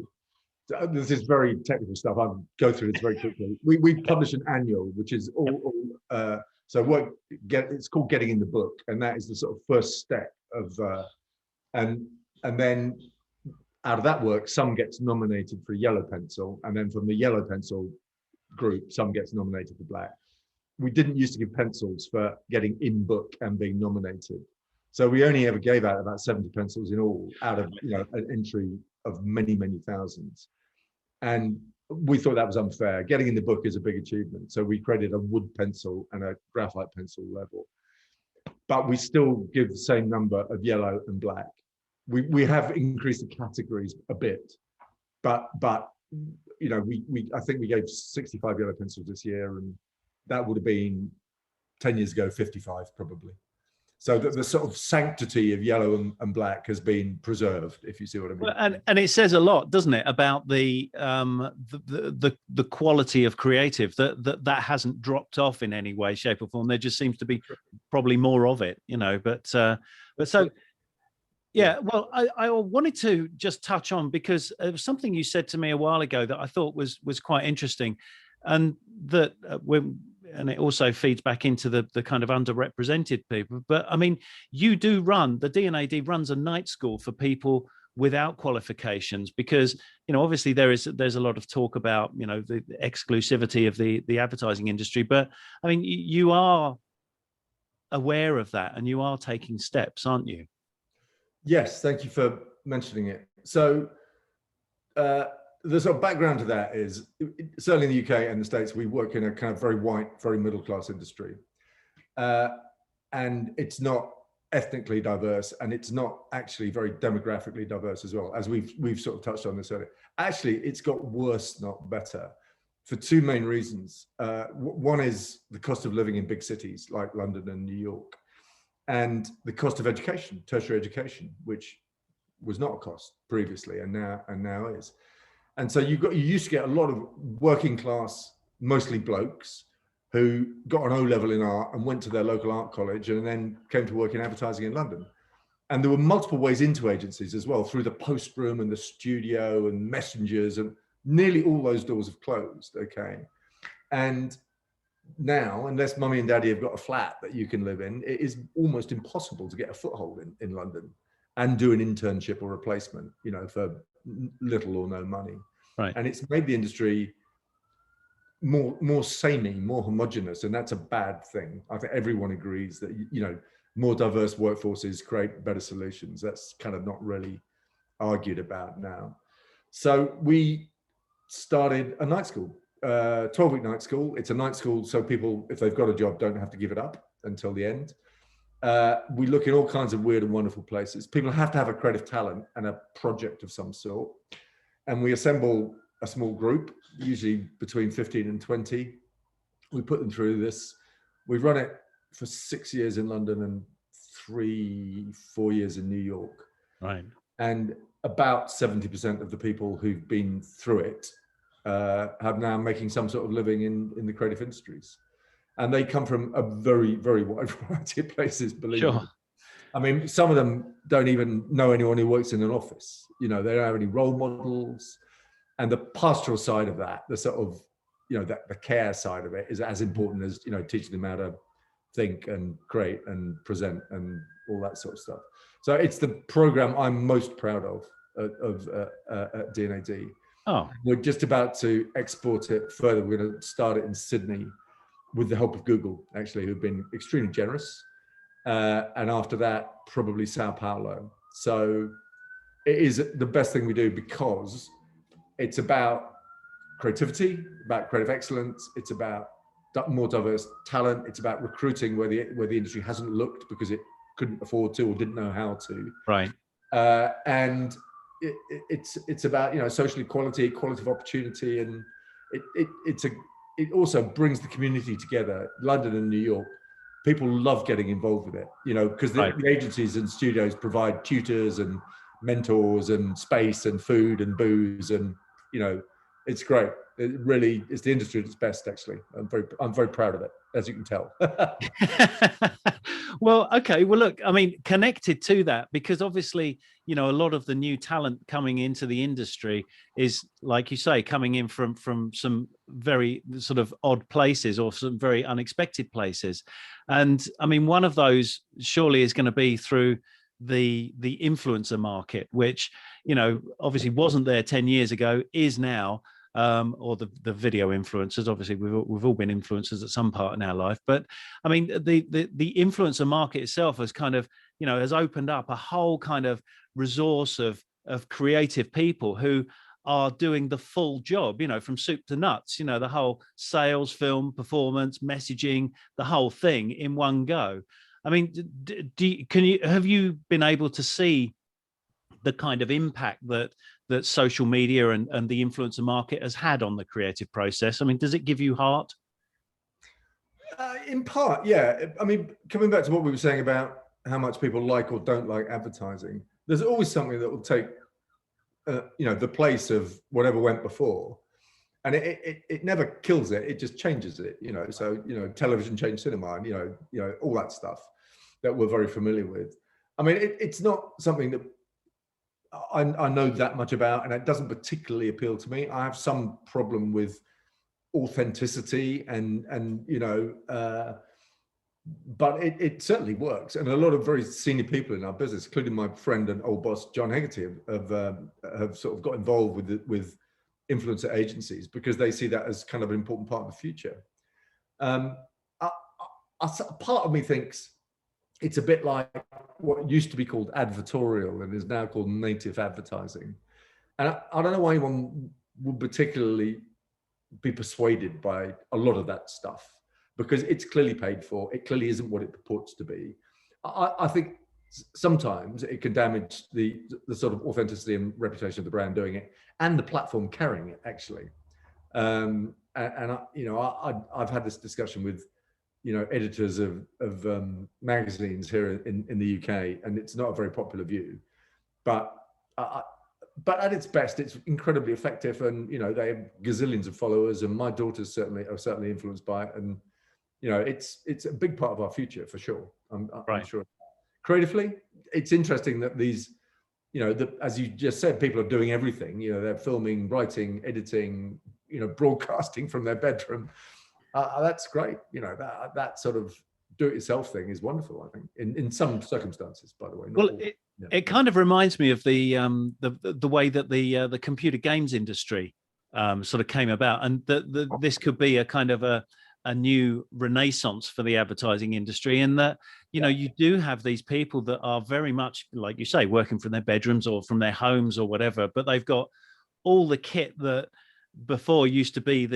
This is very technical stuff. I'll go through this very quickly. We publish an annual, which is it's called Getting in the Book, and that is the sort of first step of, and then out of that work, some gets nominated for a yellow pencil, and then from the yellow pencil group, some gets nominated for black. We didn't used to give pencils for getting in book and being nominated, so we only ever gave out about 70 pencils in all, out of an entry of many thousands. And we thought that was unfair. Getting in the book is a big achievement. So we created a wood pencil and a graphite pencil level. But we still give the same number of yellow and black. We have increased the categories a bit, but I think we gave 65 yellow pencils this year, and that would have been 10 years ago 55 probably. So the sort of sanctity of yellow and black has been preserved, if you see what I mean. Well, and it says a lot, doesn't it, about the quality of creative, that hasn't dropped off in any way, shape, or form. There just seems to be probably more of it, But so, yeah. Well, I wanted to just touch on, because it was something you said to me a while ago that I thought was quite interesting, and that and it also feeds back into the kind of underrepresented people. But I mean, you do run, the D&AD runs a night school for people without qualifications, because obviously there's a lot of talk about the exclusivity of the advertising industry. But I mean, you are aware of that, and you are taking steps, aren't you? Yes, thank you for mentioning it. So the sort of background to that is, certainly in the UK and the States, we work in a kind of very white, very middle class industry. and it's not ethnically diverse, and it's not actually very demographically diverse as well, as we've sort of touched on this earlier. Actually, it's got worse, not better, for two main reasons. One is the cost of living in big cities like London and New York, and the cost of education, tertiary education, which was not a cost previously and now is. And so you used to get a lot of working class, mostly blokes, who got an O-level in art and went to their local art college and then came to work in advertising in London. And there were multiple ways into agencies as well, through the post room and the studio and messengers, and nearly all those doors have closed, okay? And now, unless mummy and daddy have got a flat that you can live in, it is almost impossible to get a foothold in London and do an internship or a placement, you know, for little or no money. Right. And it's made the industry more samey, more homogenous, and that's a bad thing. I think everyone agrees that, you know, more diverse workforces create better solutions. That's kind of not really argued about now. So we started a night school, 12-week night school. It's a night school so people, if they've got a job, don't have to give it up until the end. We look in all kinds of weird and wonderful places. People have to have a creative talent and a project of some sort. And we assemble a small group, usually between 15 and 20. We put them through this. We've run it for 6 years in London and 3-4 years in New York. Right. And about 70% of the people who've been through it have now making some sort of living in the creative industries. And they come from a very, very wide variety of places, believe me. I mean, some of them don't even know anyone who works in an office. You know, they don't have any role models. And the pastoral side of that, the sort of, you know, the care side of it is as important as, you know, teaching them how to think and create and present and all that sort of stuff. So it's the program I'm most proud of at D&AD. Oh. We're just about to export it further. We're going to start it in Sydney with the help of Google, actually, who've been extremely generous. And after that, probably Sao Paulo. So it is the best thing we do because it's about creativity, about creative excellence. It's about more diverse talent. It's about recruiting where the industry hasn't looked because it couldn't afford to or didn't know how to. Right. And it's about, you know, social equality, equality of opportunity, and it also brings the community together. London and New York, people love getting involved with it, you know, because the agencies and studios provide tutors and mentors and space and food and booze, and, you know, it's great. It really is the industry at its best, actually. I'm very proud of it, as you can tell. Well, okay. Well, look, I mean, connected to that, because obviously, you know, a lot of the new talent coming into the industry is, like you say, coming in from some very sort of odd places or some very unexpected places. And I mean, one of those surely is going to be through the influencer market, which, you know, obviously wasn't there 10 years ago, is now. Or the video influencers. Obviously, we've all been influencers at some part in our life. But I mean, the influencer market itself has kind of, you know, has opened up a whole kind of resource of creative people who are doing the full job, you know, from soup to nuts, you know, the whole sales, film, performance, messaging, the whole thing in one go. I mean, have you been able to see the kind of impact that social media and the influencer market has had on the creative process? I mean, does it give you heart? In part, yeah. I mean, coming back to what we were saying about how much people like or don't like advertising, there's always something that will take, you know, the place of whatever went before. And it never kills it, it just changes it, you know. So, you know, television changed cinema, and, you know, all that stuff that we're very familiar with. I mean, it's not something that I know that much about, and it doesn't particularly appeal to me. I have some problem with authenticity and you know, but it certainly works. And a lot of very senior people in our business, including my friend and old boss John Hegarty, have sort of got involved with influencer agencies because they see that as kind of an important part of the future. Part of me thinks it's a bit like what used to be called advertorial and is now called native advertising. And I don't know why anyone would particularly be persuaded by a lot of that stuff, because it's clearly paid for. It clearly isn't what it purports to be. I think sometimes it can damage the sort of authenticity and reputation of the brand doing it, and the platform carrying it, actually. I've had this discussion with editors of magazines here in the UK, and it's not a very popular view, but at its best, it's incredibly effective, and they have gazillions of followers, and my daughters are certainly influenced by it, and it's a big part of our future for sure. I'm sure. Creatively, it's interesting that these, as you just said, people are doing everything. They're filming, writing, editing, broadcasting from their bedroom. That's great. That sort of do-it-yourself thing is wonderful, I think, in some circumstances, by the way. It kind of reminds me of the way that the computer games industry sort of came about, and this could be a kind of a new renaissance for the advertising industry, in that you do have these people that are very much, like you say, working from their bedrooms or from their homes or whatever, but they've got all the kit that before used to be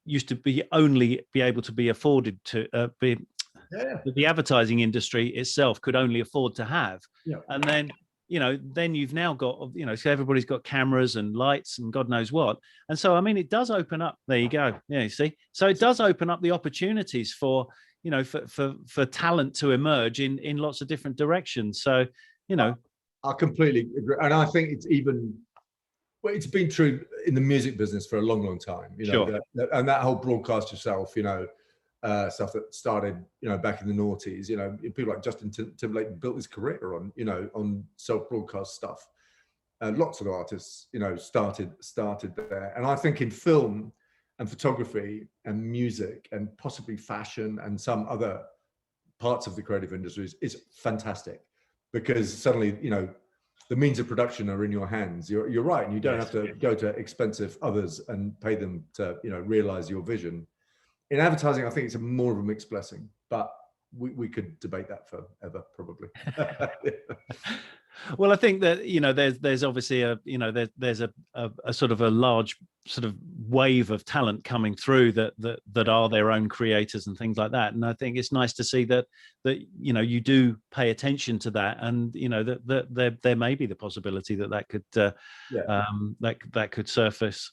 used to be only be able to be afforded to the advertising industry itself could only afford to have. And then then you've now got so everybody's got cameras and lights and God knows what. And so I mean, it does open up, there you go, you see, so it does open up the opportunities for for talent to emerge in lots of different directions. So I completely agree, and I think it's it's been true in the music business for a long time, Sure. And that whole broadcast yourself, stuff that started, back in the noughties, people like Justin Timberlake built his career on self-broadcast stuff. Lots of artists, started there. And I think in film and photography and music and possibly fashion and some other parts of the creative industries is fantastic, because suddenly, the means of production are in your hands. You're right, and you don't have to go to expensive others and pay them to, realize your vision. In advertising, I think it's more of a mixed blessing, but we could debate that forever, probably. Well, I think that there's obviously there's a sort of a large sort of wave of talent coming through that are their own creators and things like that, and I think it's nice to see that you do pay attention to that, and that there may be the possibility that could that could surface.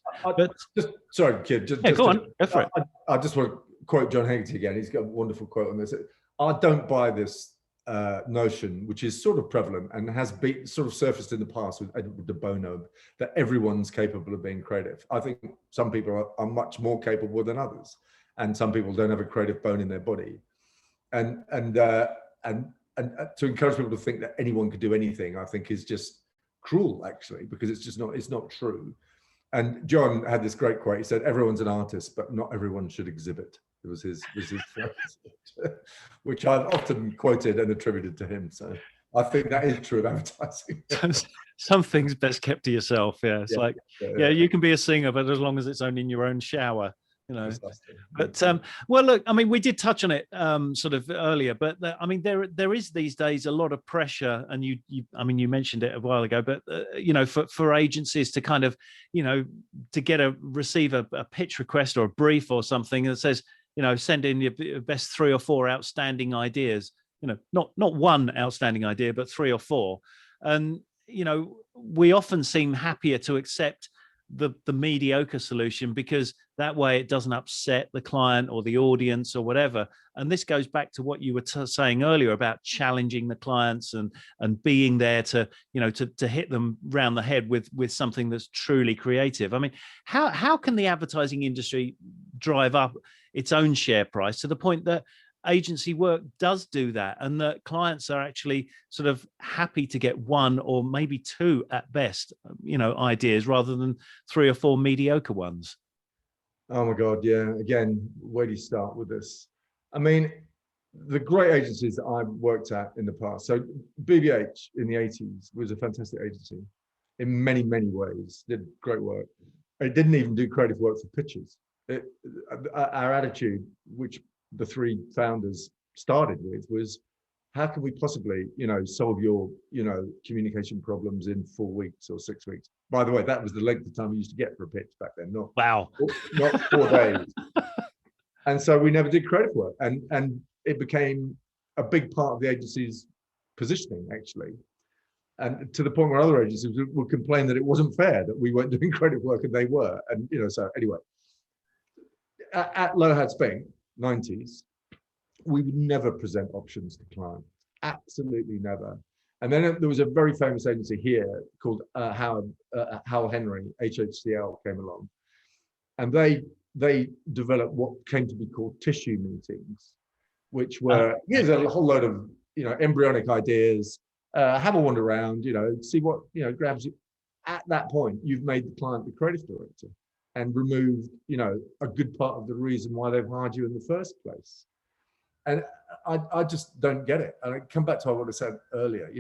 Sorry, kid. Go on, go for it. I just want to quote John Haggerty again. He's got a wonderful quote on this. I don't buy this notion, which is sort of prevalent and has been sort of surfaced in the past with Edward de Bono, that everyone's capable of being creative. I think some people are much more capable than others, and some people don't have a creative bone in their body. And to encourage people to think that anyone could do anything, I think is just cruel, actually, because it's not true. And John had this great quote. He said, "Everyone's an artist, but not everyone should exhibit." It was his phrase, which I've often quoted and attributed to him. So I think that is true of advertising. Some things best kept to yourself. Yeah, it's you can be a singer, but as long as it's only in your own shower. But well, look, I mean, we did touch on it sort of earlier, but I mean, there is these days a lot of pressure, and you mentioned it a while ago, but for agencies to kind of to receive a pitch request or a brief or something that says send in your best 3 or 4 outstanding ideas, not one outstanding idea, but 3 or 4, and we often seem happier to accept the mediocre solution, because that way it doesn't upset the client or the audience or whatever. And this goes back to what you were saying earlier about challenging the clients and being there to to hit them round the head with something that's truly creative. I mean, how can the advertising industry drive up its own share price to the point that agency work does do that, and that clients are actually sort of happy to get 1 or maybe 2 at best, ideas, rather than 3 or 4 mediocre ones? Oh my God, yeah. Again, where do you start with this? I mean, the great agencies that I've worked at in the past. So BBH in the 80s was a fantastic agency in many, many ways, did great work. It didn't even do creative work for pitches. Our attitude, which the 3 founders started with, was, how can we possibly, solve your, communication problems in 4 weeks or 6 weeks? By the way, that was the length of time we used to get for a pitch back then, not 4 days. And so we never did creative work, and it became a big part of the agency's positioning, actually. And to the point where other agencies would complain that it wasn't fair that we weren't doing creative work and they were. And, so anyway, at Low Hat Spink, 90s, we would never present options to clients. Absolutely never. And then there was a very famous agency here called Howell Henry, HHCL, came along. And they developed what came to be called tissue meetings, which were, here's a whole load of, embryonic ideas, have a wander around, see what, grabs you. At that point, you've made the client the creative director and removed, a good part of the reason why they've hired you in the first place. And I just don't get it. And I come back to what I said earlier,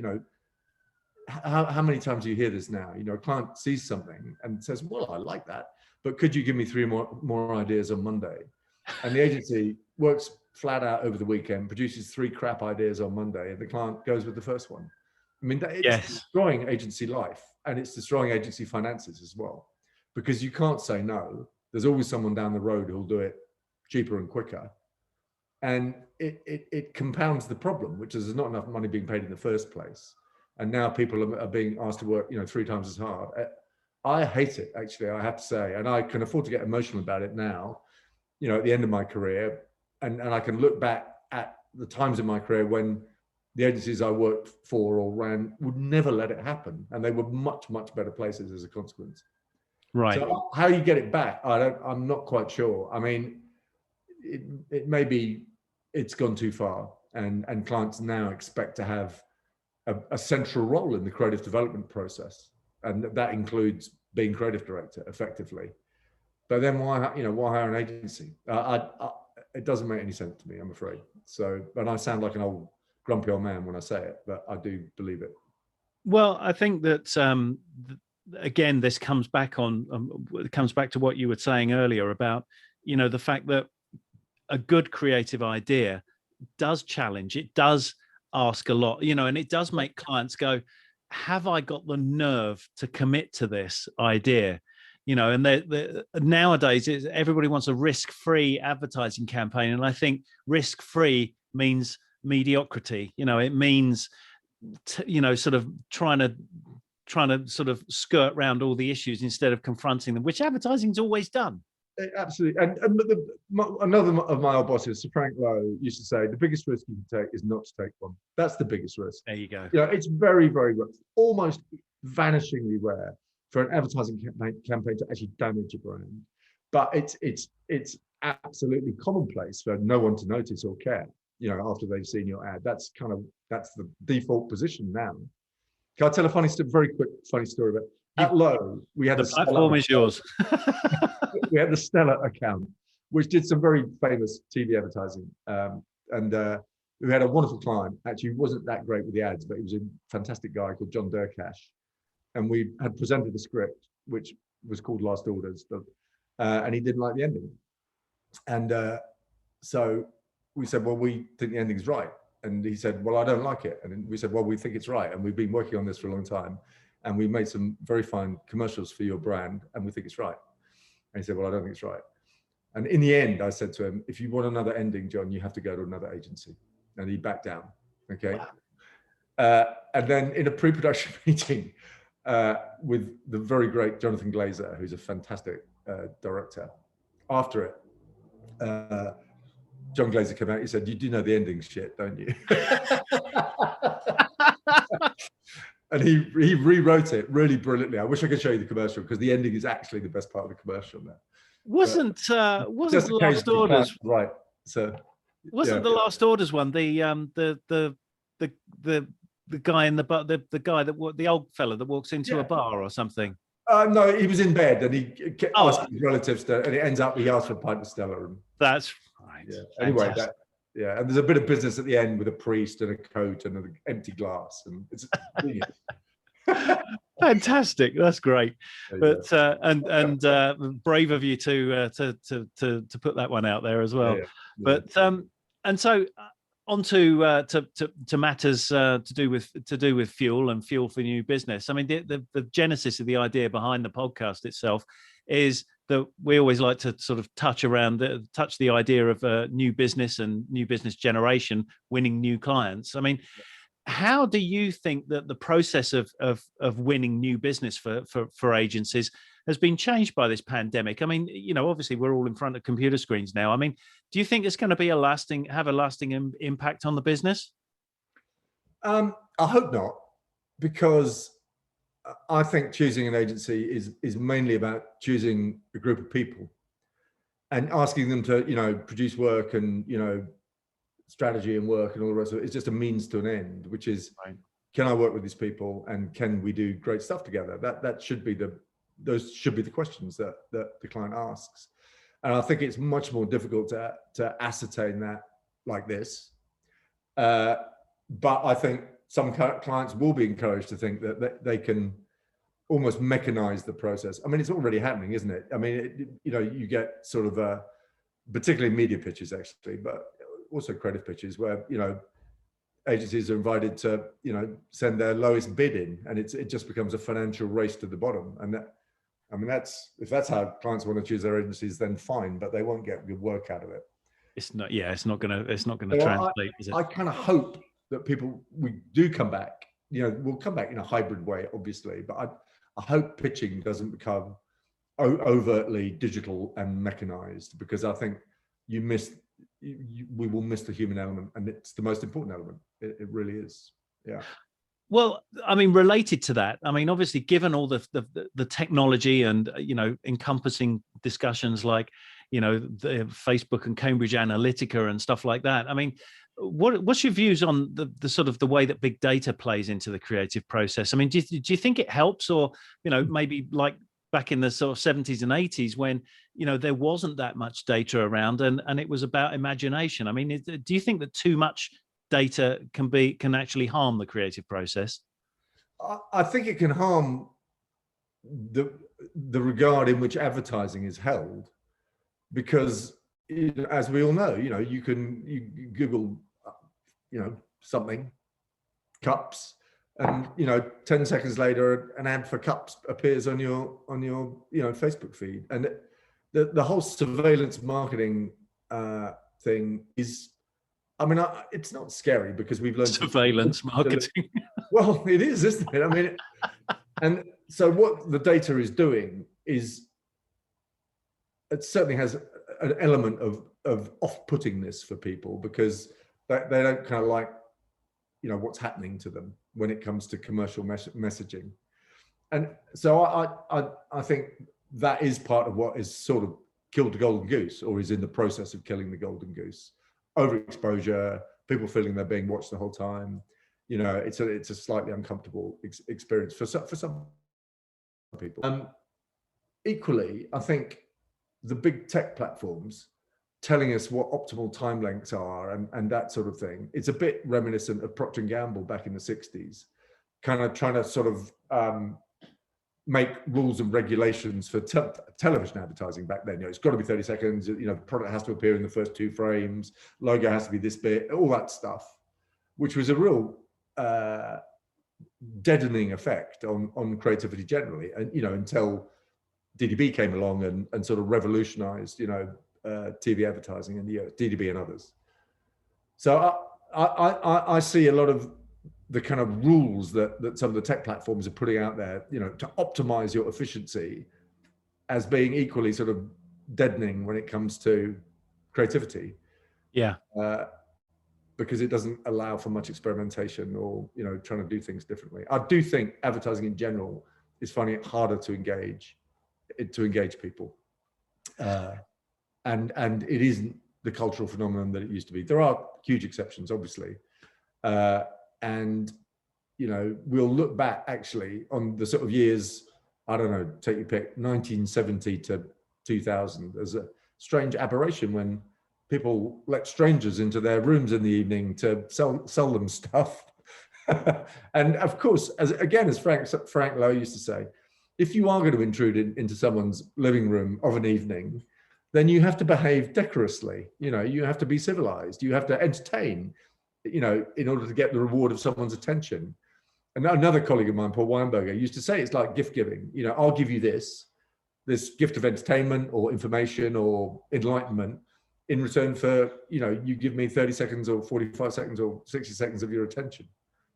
how many times do you hear this now? A client sees something and says, well, I like that, but could you give me 3 more ideas on Monday? And the agency works flat out over the weekend, produces 3 crap ideas on Monday, and the client goes with the first one. I mean, it's destroying agency life, and it's destroying agency finances as well, because you can't say no. There's always someone down the road who'll do it cheaper and quicker. And it compounds the problem, which is there's not enough money being paid in the first place. And now people are being asked to work, 3 times as hard. I hate it, actually, I have to say. And I can afford to get emotional about it now, at the end of my career. And I can look back at the times in my career when the agencies I worked for or ran would never let it happen. And they were much, much better places as a consequence. Right. So how you get it back, I'm not quite sure. I mean, it may be it's gone too far, and clients now expect to have a central role in the creative development process, and that includes being creative director effectively. But then why hire an agency? It doesn't make any sense to me, I'm afraid. So, and I sound like an old grumpy old man when I say it, but I do believe it. Well, I think that again, this comes back to what you were saying earlier about the fact that a good creative idea does challenge, it does ask a lot, and it does make clients go, have I got the nerve to commit to this idea? And nowadays everybody wants a risk-free advertising campaign, and I think risk-free means mediocrity. It means sort of trying to sort of skirt around all the issues instead of confronting them, which advertising's always done. Absolutely. And another of my old bosses, Sir Frank Lowe, used to say, the biggest risk you can take is not to take one. That's the biggest risk. There you go. It's very, very rare, almost vanishingly rare for an advertising campaign to actually damage a brand. But it's absolutely commonplace for no one to notice or care, after they've seen your ad. That's the default position now. Can I tell a very quick funny story about at Lowe, we had the platform is yours. We had the Stella account, which did some very famous TV advertising. And we had a wonderful client. Actually, he wasn't that great with the ads, but he was a fantastic guy called John Durkash. And we had presented a script, which was called Last Orders, and he didn't like the ending. And so we said, well, we think the ending's right. And he said, well, I don't like it. And we said, well, we think it's right. And we've been working on this for a long time. And we made some very fine commercials for your brand, and we think it's right. And he said, well, I don't think it's right. And in the end, I said to him, if you want another ending, John, you have to go to another agency. And he backed down, okay? Wow. And then in a pre-production meeting with the very great Jonathan Glazer, who's a fantastic director, after it, John Glazer came out, he said, you do know the ending shit, don't you? And he rewrote it really brilliantly. I wish I could show you the commercial, because the ending is actually the best part of the commercial now. Wasn't the Last Orders right? So wasn't the Last Orders one the guy in the guy the old fella that walks into a bar or something? No, he was in bed and he kept asking his relatives and it ends up he asked for a pint of Stella. And, that's right. Yeah. Anyway, and there's a bit of business at the end with a priest and a coat and an empty glass, and it's brilliant. Fantastic, that's great. But and brave of you to put that one out there as well. Yeah. But and so on to matters to do with fuel and fuel for new business. I mean, the genesis of the idea behind the podcast itself is that we always like to sort of touch the idea of new business and new business generation, winning new clients. I mean, how do you think that the process of winning new business for agencies has been changed by this pandemic? I mean, obviously we're all in front of computer screens now. I mean, do you think it's going to be have a lasting impact on the business? I hope not, because I think choosing an agency is mainly about choosing a group of people and asking them to, produce work and, strategy and work and all the rest of it. It's just a means to an end, which is, right, can I work with these people and can we do great stuff together? Those should be the questions that the client asks. And I think it's much more difficult to ascertain that like this. But I think some clients will be encouraged to think that they can almost mechanize the process. I mean, it's already happening, isn't it? I mean, you get sort of particularly media pitches actually, but also creative pitches where, agencies are invited to, send their lowest bid in, and it just becomes a financial race to the bottom. And if that's how clients want to choose their agencies, then fine, but they won't get good work out of it. It's not gonna translate, is it? I kind of hope that we do come back, we'll come back in a hybrid way, obviously, but I hope pitching doesn't become overtly digital and mechanized, because I think we will miss the human element, and it's the most important element. It really is. Yeah. Well, I mean, related to that, I mean, obviously, given all the technology and, encompassing discussions like, the Facebook and Cambridge Analytica and stuff like that. I mean, what's your views on the sort of the way that big data plays into the creative process? I mean, do you think it helps, or, maybe like back in the sort of 70s and 80s when, there wasn't that much data around and it was about imagination? I mean, do you think that too much data can actually harm the creative process? I think it can harm the regard in which advertising is held, because as we all know, you Google, something, cups, and 10 seconds later an ad for cups appears on your Facebook feed. And the whole surveillance marketing thing is, I mean, it's not scary because we've learned surveillance marketing. Well, it is, isn't it? I mean, and so what the data is doing is it certainly has an element of off-puttingness for people, because they don't kind of like, what's happening to them when it comes to commercial messaging. And so I think that is part of what is sort of killed the golden goose, or is in the process of killing the golden goose. Overexposure, people feeling they're being watched the whole time. It's a slightly uncomfortable experience for some people. Equally, I think the big tech platforms telling us what optimal time lengths are and that sort of thing, it's a bit reminiscent of Procter & Gamble back in the 60s, kind of trying to sort of make rules and regulations for television advertising back then. It's got to be 30 seconds, the product has to appear in the first 2 frames, logo has to be this bit, all that stuff, which was a real deadening effect on creativity generally. And, until DDB came along and sort of revolutionized, TV advertising in the US, DDB and others. So I see a lot of the kind of rules that some of the tech platforms are putting out there, to optimize your efficiency, as being equally sort of deadening when it comes to creativity. Yeah. Because it doesn't allow for much experimentation or, trying to do things differently. I do think advertising in general is finding it harder to engage people. And it isn't the cultural phenomenon that it used to be. There are huge exceptions, obviously. And, we'll look back actually on the sort of years, I don't know, take your pick, 1970 to 2000 as a strange aberration when people let strangers into their rooms in the evening to sell them stuff. And of course, as Frank Lowe used to say, if you are going to intrude into someone's living room of an evening, then you have to behave decorously. You have to be civilized. You have to entertain, in order to get the reward of someone's attention. And another colleague of mine, Paul Weinberger, used to say it's like gift giving. I'll give you this, this gift of entertainment or information or enlightenment in return for, you give me 30 seconds or 45 seconds or 60 seconds of your attention.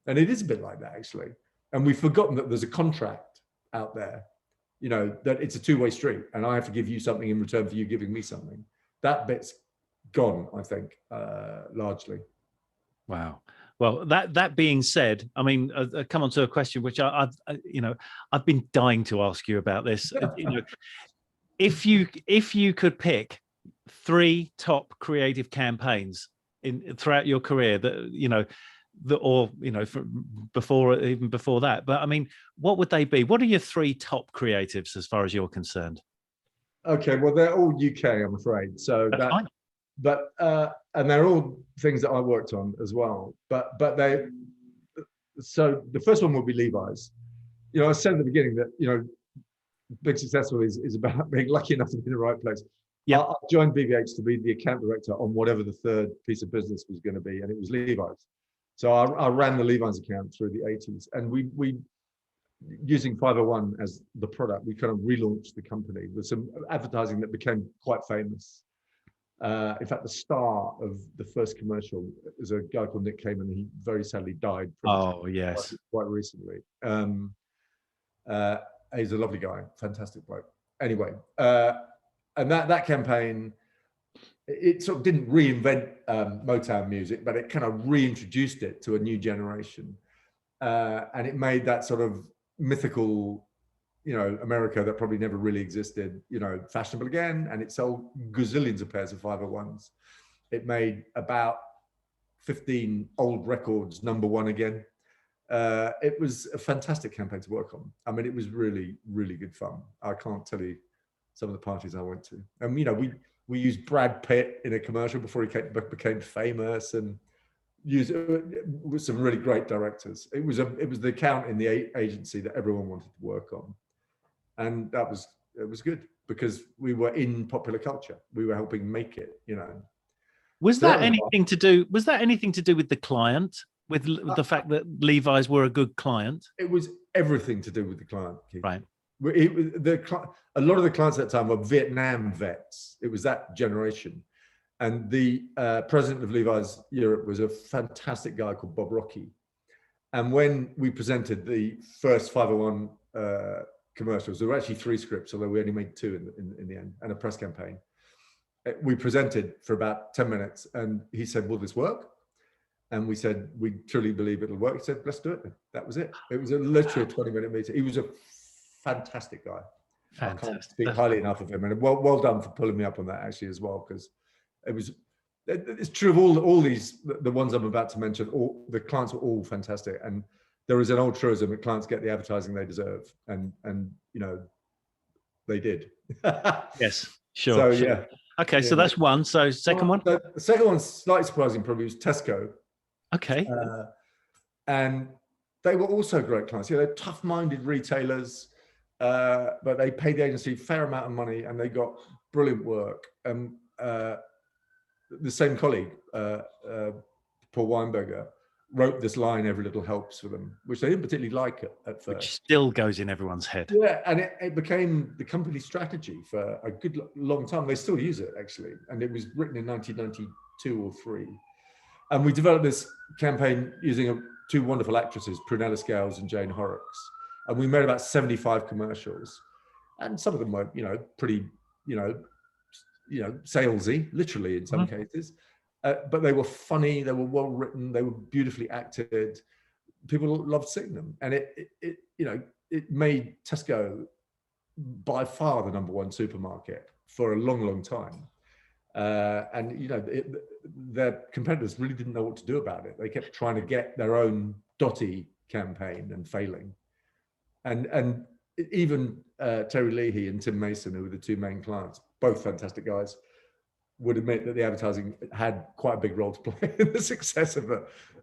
And it is a bit like that, actually. And we've forgotten that there's a contract out there, that it's a two-way street, and I have to give you something in return for you giving me something. That bit's gone, I think, largely. Wow. Well, that being said, I mean, I come on to a question which I've been dying to ask you about this. If you could pick 3 top creative campaigns throughout your career even before that, but I mean, what would they be? What are your 3 top creatives as far as you're concerned? Okay, well, they're all UK, I'm afraid. So That's fine. But and they're all things that I worked on as well. But so the first one will be Levi's. I said at the beginning that being successful is about being lucky enough to be in the right place. Yeah. I joined BVH to be the account director on whatever the third piece of business was going to be, and it was Levi's. So I ran the Levi's account through the 80s, and we using 501 as the product, we kind of relaunched the company with some advertising that became quite famous. In fact, the star of the first commercial is a guy called Nick Kamen. He very sadly died. Oh, yes. Quite recently. He's a lovely guy, fantastic bloke. Anyway, and that campaign, it sort of didn't reinvent Motown music, but it kind of reintroduced it to a new generation. And it made that sort of mythical, America that probably never really existed, fashionable again. And it sold gazillions of pairs of 501s. It made about 15 old records #1 again. It was a fantastic campaign to work on. I mean, it was really, really good fun. I can't tell you some of the parties I went to. And, we used Brad Pitt in a commercial before he became famous, and used with some really great directors. It was the account in the agency that everyone wanted to work on. And it was good because we were in popular culture. We were helping make it, Was that anything to do with the client, with the fact that Levi's were a good client? It was everything to do with the client, Keith. Right. A lot of the clients at that time were Vietnam vets. It was that generation. And the president of Levi's Europe was a fantastic guy called Bob Rocky. And when we presented the first 501 commercials, there were actually 3 scripts, although we only made 2 in the end, and a press campaign. We presented for about 10 minutes, and he said, "Will this work?" And we said, "We truly believe it'll work." He said, "Let's do it." That was it. It was literally a 20-minute meeting. He was a fantastic guy. Fantastic. I can't speak highly enough of him, and well done for pulling me up on that actually as well, because it's true of all these, the ones I'm about to mention. All the clients were all fantastic, and there is an old truism that clients get the advertising they deserve, and they did. Yes, sure. So sure. yeah. Okay, yeah. So that's one. So second one. The second one's slightly surprising, probably, was Tesco. Okay. And they were also great clients. They're tough-minded retailers, but they paid the agency a fair amount of money, and they got brilliant work. The same colleague, Paul Weinberger, wrote this line, "Every little helps," for them, which they didn't particularly like at first. Which still goes in everyone's head. Yeah, and it became the company strategy for a good long time. They still use it, actually. And it was written in 1992 or 3. And we developed this campaign using 2 wonderful actresses, Prunella Scales and Jane Horrocks. And we made about 75 commercials. And some of them were, pretty, salesy, literally in some cases. But they were funny, they were well written, they were beautifully acted. People loved seeing them. And it made Tesco by far the #1 supermarket for a long, long time. Their competitors really didn't know what to do about it. They kept trying to get their own Dottie campaign and failing. And even Terry Leahy and Tim Mason, who were the 2 main clients, both fantastic guys, would admit that the advertising had quite a big role to play in the success of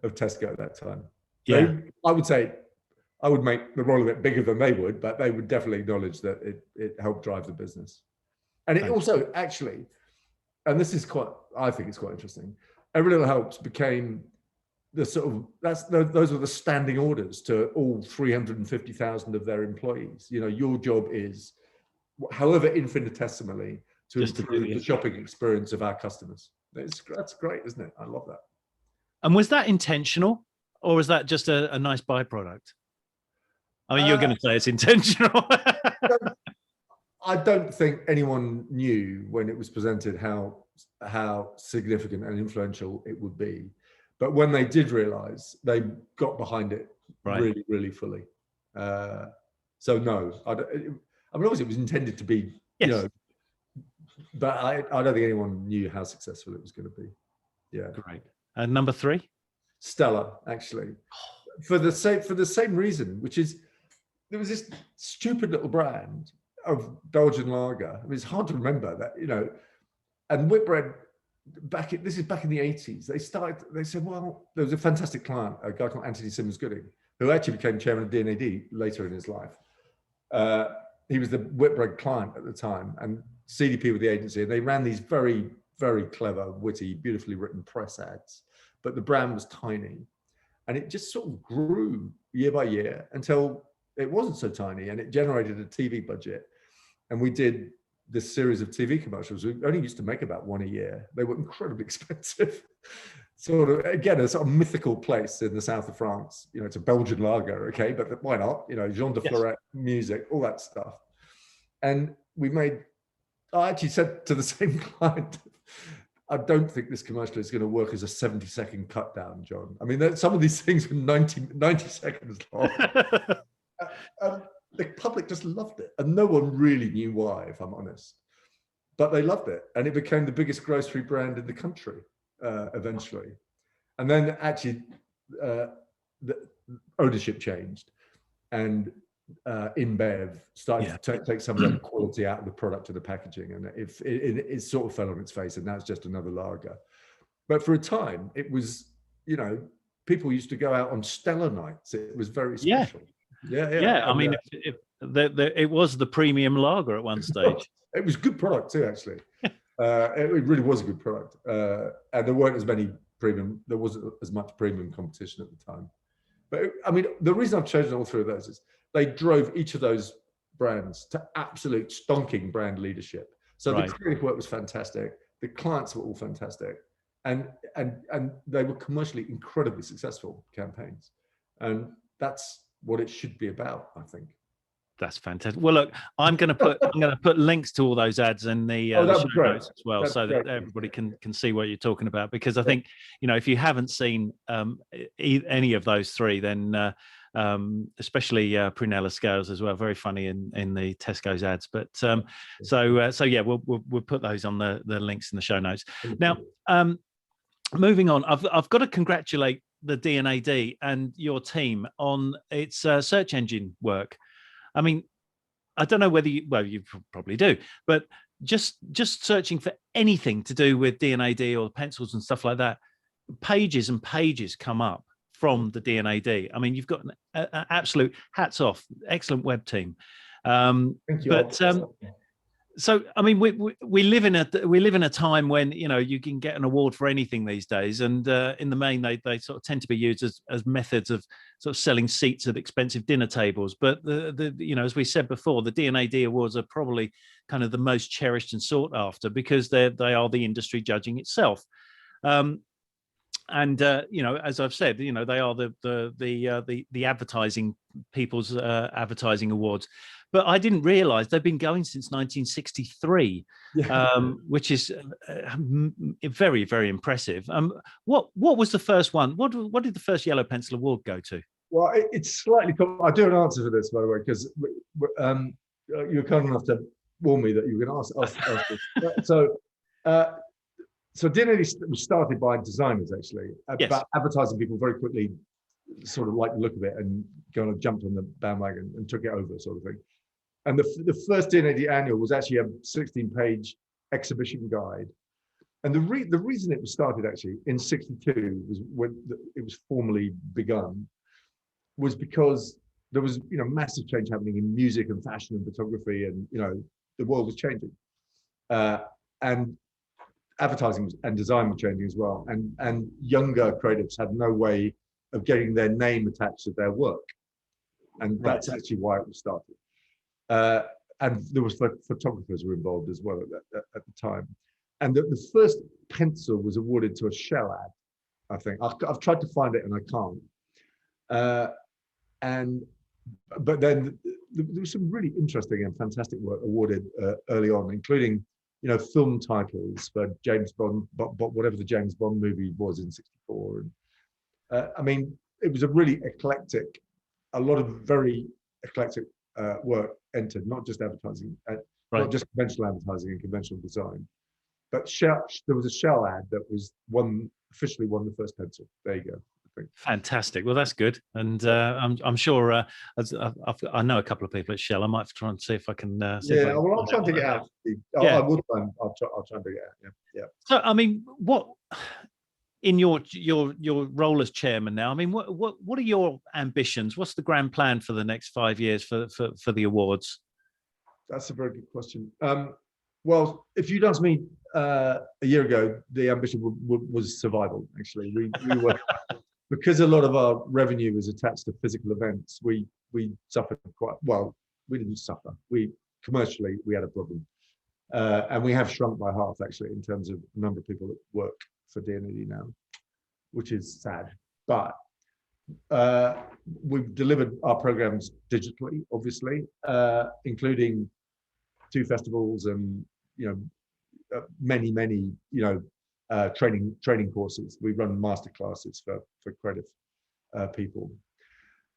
Tesco at that time. Yeah. I would say I would make the role a bit bigger than they would, but they would definitely acknowledge that it helped drive the business. And it also actually, and this is I think it's quite interesting, Every Little Helps became the sort of, those were the standing orders to all 350,000 of their employees. Your job is however infinitesimally, to Just to improve do the it. shopping experience of our customers. That's great, isn't it? I love that. And was that intentional, or was that just a nice byproduct? I mean, you're going to say it's intentional. I don't think anyone knew when it was presented how significant and influential it would be. But when they did realize, they got behind it Right. really, really fully. So no, I mean, obviously it was intended to be, Yes. you know, but I don't think anyone knew how successful it was going to be. Yeah. Great. And number 3? Stella, actually, for the same reason, which is there was this stupid little brand of Belgian lager. I mean, it's hard to remember that, you know, and Whitbread this is back in the 80s. They said, well, there was a fantastic client, a guy called Anthony Simmons Gooding, who actually became chairman of D&AD later in his life. He was the Whitbread client at the time, and CDP with the agency, and they ran these very, very clever, witty, beautifully written press ads. But the brand was tiny, and it just sort of grew year by year until it wasn't so tiny, and it generated a TV budget. And we did this series of TV commercials. We only used to make about one a year. They were incredibly expensive. Sort of, again, a sort of mythical place in the south of France. You know, it's a Belgian lager, okay, but why not? You know, Jean de Florette music, all that stuff. And I actually said to the same client, I don't think this commercial is going to work as a 70-second cut down, John. I mean, some of these things were 90 seconds long. The public just loved it, and no one really knew why, if I'm honest. But they loved it, and it became the biggest grocery brand in the country eventually. And then actually, the ownership changed, and InBev started to take some of the quality out of the product and the packaging, and it sort of fell on its face, and now it's just another lager. But for a time, it was, you know, people used to go out on Stella nights. It was very special. Yeah. I mean, it was the premium lager at one stage. It was good product too, actually. It really was a good product, and there weren't as many premium. There wasn't as much premium competition at the time. But I mean, the reason I've chosen all 3 of those is they drove each of those brands to absolute stonking brand leadership. So the creative work was fantastic. The clients were all fantastic, and they were commercially incredibly successful campaigns, and that's what it should be about, I think. That's fantastic. Well, look, I'm going to put links to all those ads in the show notes as well, so that everybody can see what you're talking about. Because I think, you know, if you haven't seen any of those 3, then especially Prunella Scales as well, very funny in the Tesco's ads. But so yeah, we'll put those on the links in the show notes. Now, moving on, I've got to congratulate the D&AD and your team on its search engine work. I mean, I don't know whether you probably do, but just searching for anything to do with D&AD or pencils and stuff like that, pages and pages come up from the D&AD. I mean, you've got an absolute hats off, excellent web team. Thank you. But so, I mean, we live in a time when, you know, you can get an award for anything these days, and in the main, they sort of tend to be used as methods of sort of selling seats at expensive dinner tables. But the you know, as we said before, the D&AD awards are probably kind of the most cherished and sought after because they are the industry judging itself. And you know, as I've said, you know, they are the advertising people's advertising awards. But I didn't realize they've been going since 1963, which is very, very impressive. What was the first one? What did the first Yellow Pencil Award go to? Well, it's slightly. I do have an answer for this, by the way, because you were kind enough to warn me that you were going to ask this. So D&AD was started by designers, actually, about advertising people very quickly, sort of like the look of it, and kind of jumped on the bandwagon and took it over, sort of thing. And the first D&AD annual was actually a 16-page exhibition guide. And the reason it was started actually in '62 was when it was formally begun, was because there was, you know, massive change happening in music and fashion and photography, and, you know, the world was changing, and advertising and design were changing as well. And younger creatives had no way of getting their name attached to their work, and that's actually why it was started. and there was photographers were involved as well at the time. And the first pencil was awarded to a Shell ad, I think. I've tried to find it and I can't. But then there was some really interesting and fantastic work awarded early on, including, film titles for James Bond, but whatever the James Bond movie was in '64. And I mean, it was a really eclectic, a lot of very eclectic work entered, not just advertising, not just conventional advertising and conventional design, but there was a Shell ad that was officially won the first pencil. There you go. Fantastic. Well, that's good, and I'm sure I know a couple of people at Shell. I might try and see if I can. I'll try and dig it out. I will try and I'll try and dig it out. Yeah. So, I mean, what in your role as chairman now? I mean, what are your ambitions? What's the grand plan for the next 5 years for the awards? That's a very good question. Well, if you'd asked me a year ago, the ambition was survival. Actually, we were. Because a lot of our revenue was attached to physical events, we suffered quite well. We didn't suffer. Commercially we had a problem, and we have shrunk by half actually in terms of the number of people that work for D&AD now, which is sad. But we've delivered our programs digitally, obviously, including 2 festivals and many training courses. We run master classes for creative people.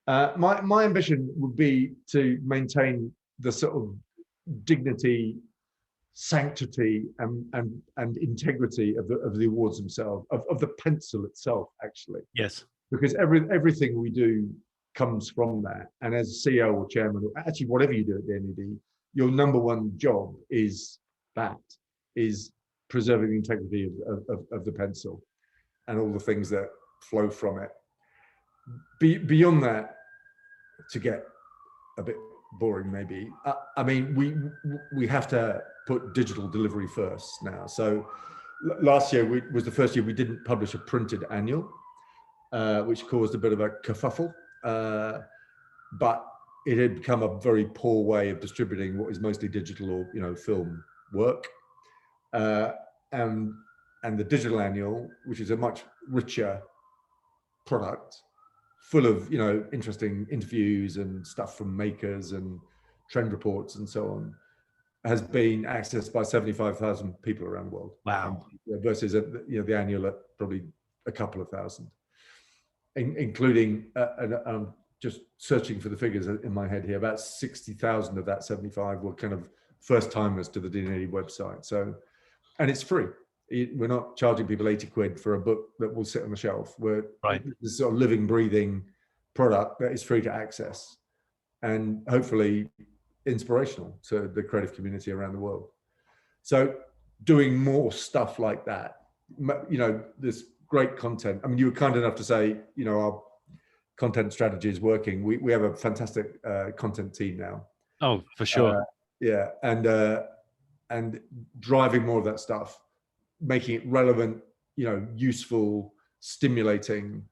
My ambition would be to maintain the sort of dignity, sanctity, and integrity of the awards themselves, of the pencil itself, actually. Yes. Because everything we do comes from that. And as CEO or chairman, or actually whatever you do at D&AD, your number one job is preserving the integrity of the pencil and all the things that flow from it. Beyond that, to get a bit boring maybe, I mean, we have to put digital delivery first now. So last year was the first year we didn't publish a printed annual, which caused a bit of a kerfuffle, but it had become a very poor way of distributing what is mostly digital or film work. And the digital annual, which is a much richer product, full of interesting interviews and stuff from makers and trend reports and so on, has been accessed by 75,000 people around the world. Wow! Versus the annual at probably a couple of thousand, including I'm just searching for the figures in my head here. About 60,000 of that 75 were kind of first timers to the D&AD website. So. And it's free. We're not charging people 80 quid for a book that will sit on the shelf. We're this sort of living, breathing product that is free to access and hopefully inspirational to the creative community around the world. So doing more stuff like that, this great content. I mean, you were kind enough to say, our content strategy is working. We have a fantastic content team now. Oh, for sure. Yeah. And driving more of that stuff, making it relevant, useful, stimulating.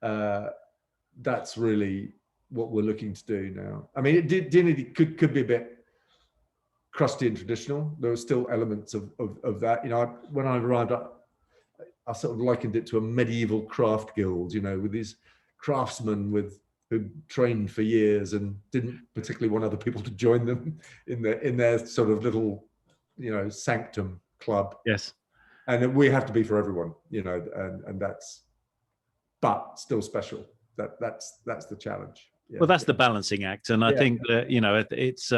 That's really what we're looking to do now. I mean, it could be a bit crusty and traditional. There are still elements of that. When I arrived, I sort of likened it to a medieval craft guild, with these craftsmen who trained for years and didn't particularly want other people to join them in their sort of little sanctum club. Yes. And we have to be for everyone, and that's, but still special. That's the challenge. Yeah. Well, that's the balancing act. And I think that, it's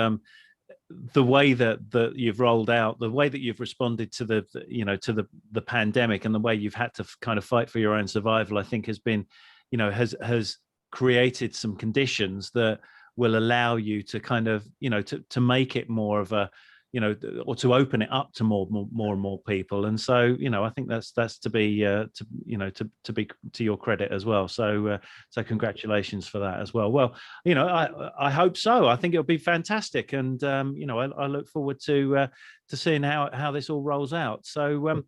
the way that you've rolled out, the way that you've responded to the pandemic, and the way you've had to kind of fight for your own survival, I think has been, has created some conditions that will allow you to kind of, to make it more of a, or to open it up to more and more people. And so, I think that's to be, to be to your credit as well. So congratulations for that as well. Well, I hope so. I think it'll be fantastic. And, I look forward to seeing how this all rolls out. So,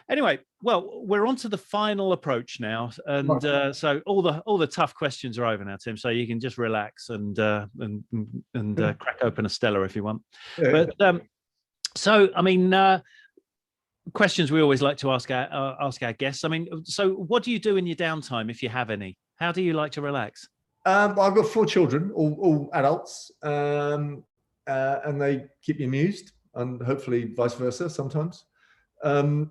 Anyway, well, we're on to the final approach now, and so all the tough questions are over now, Tim. So you can just relax and crack open a Stella if you want. Yeah. But so I mean, questions we always like to ask our guests. I mean, so what do you do in your downtime if you have any? How do you like to relax? I've got 4 children, all adults, and they keep me amused, and hopefully vice versa sometimes. I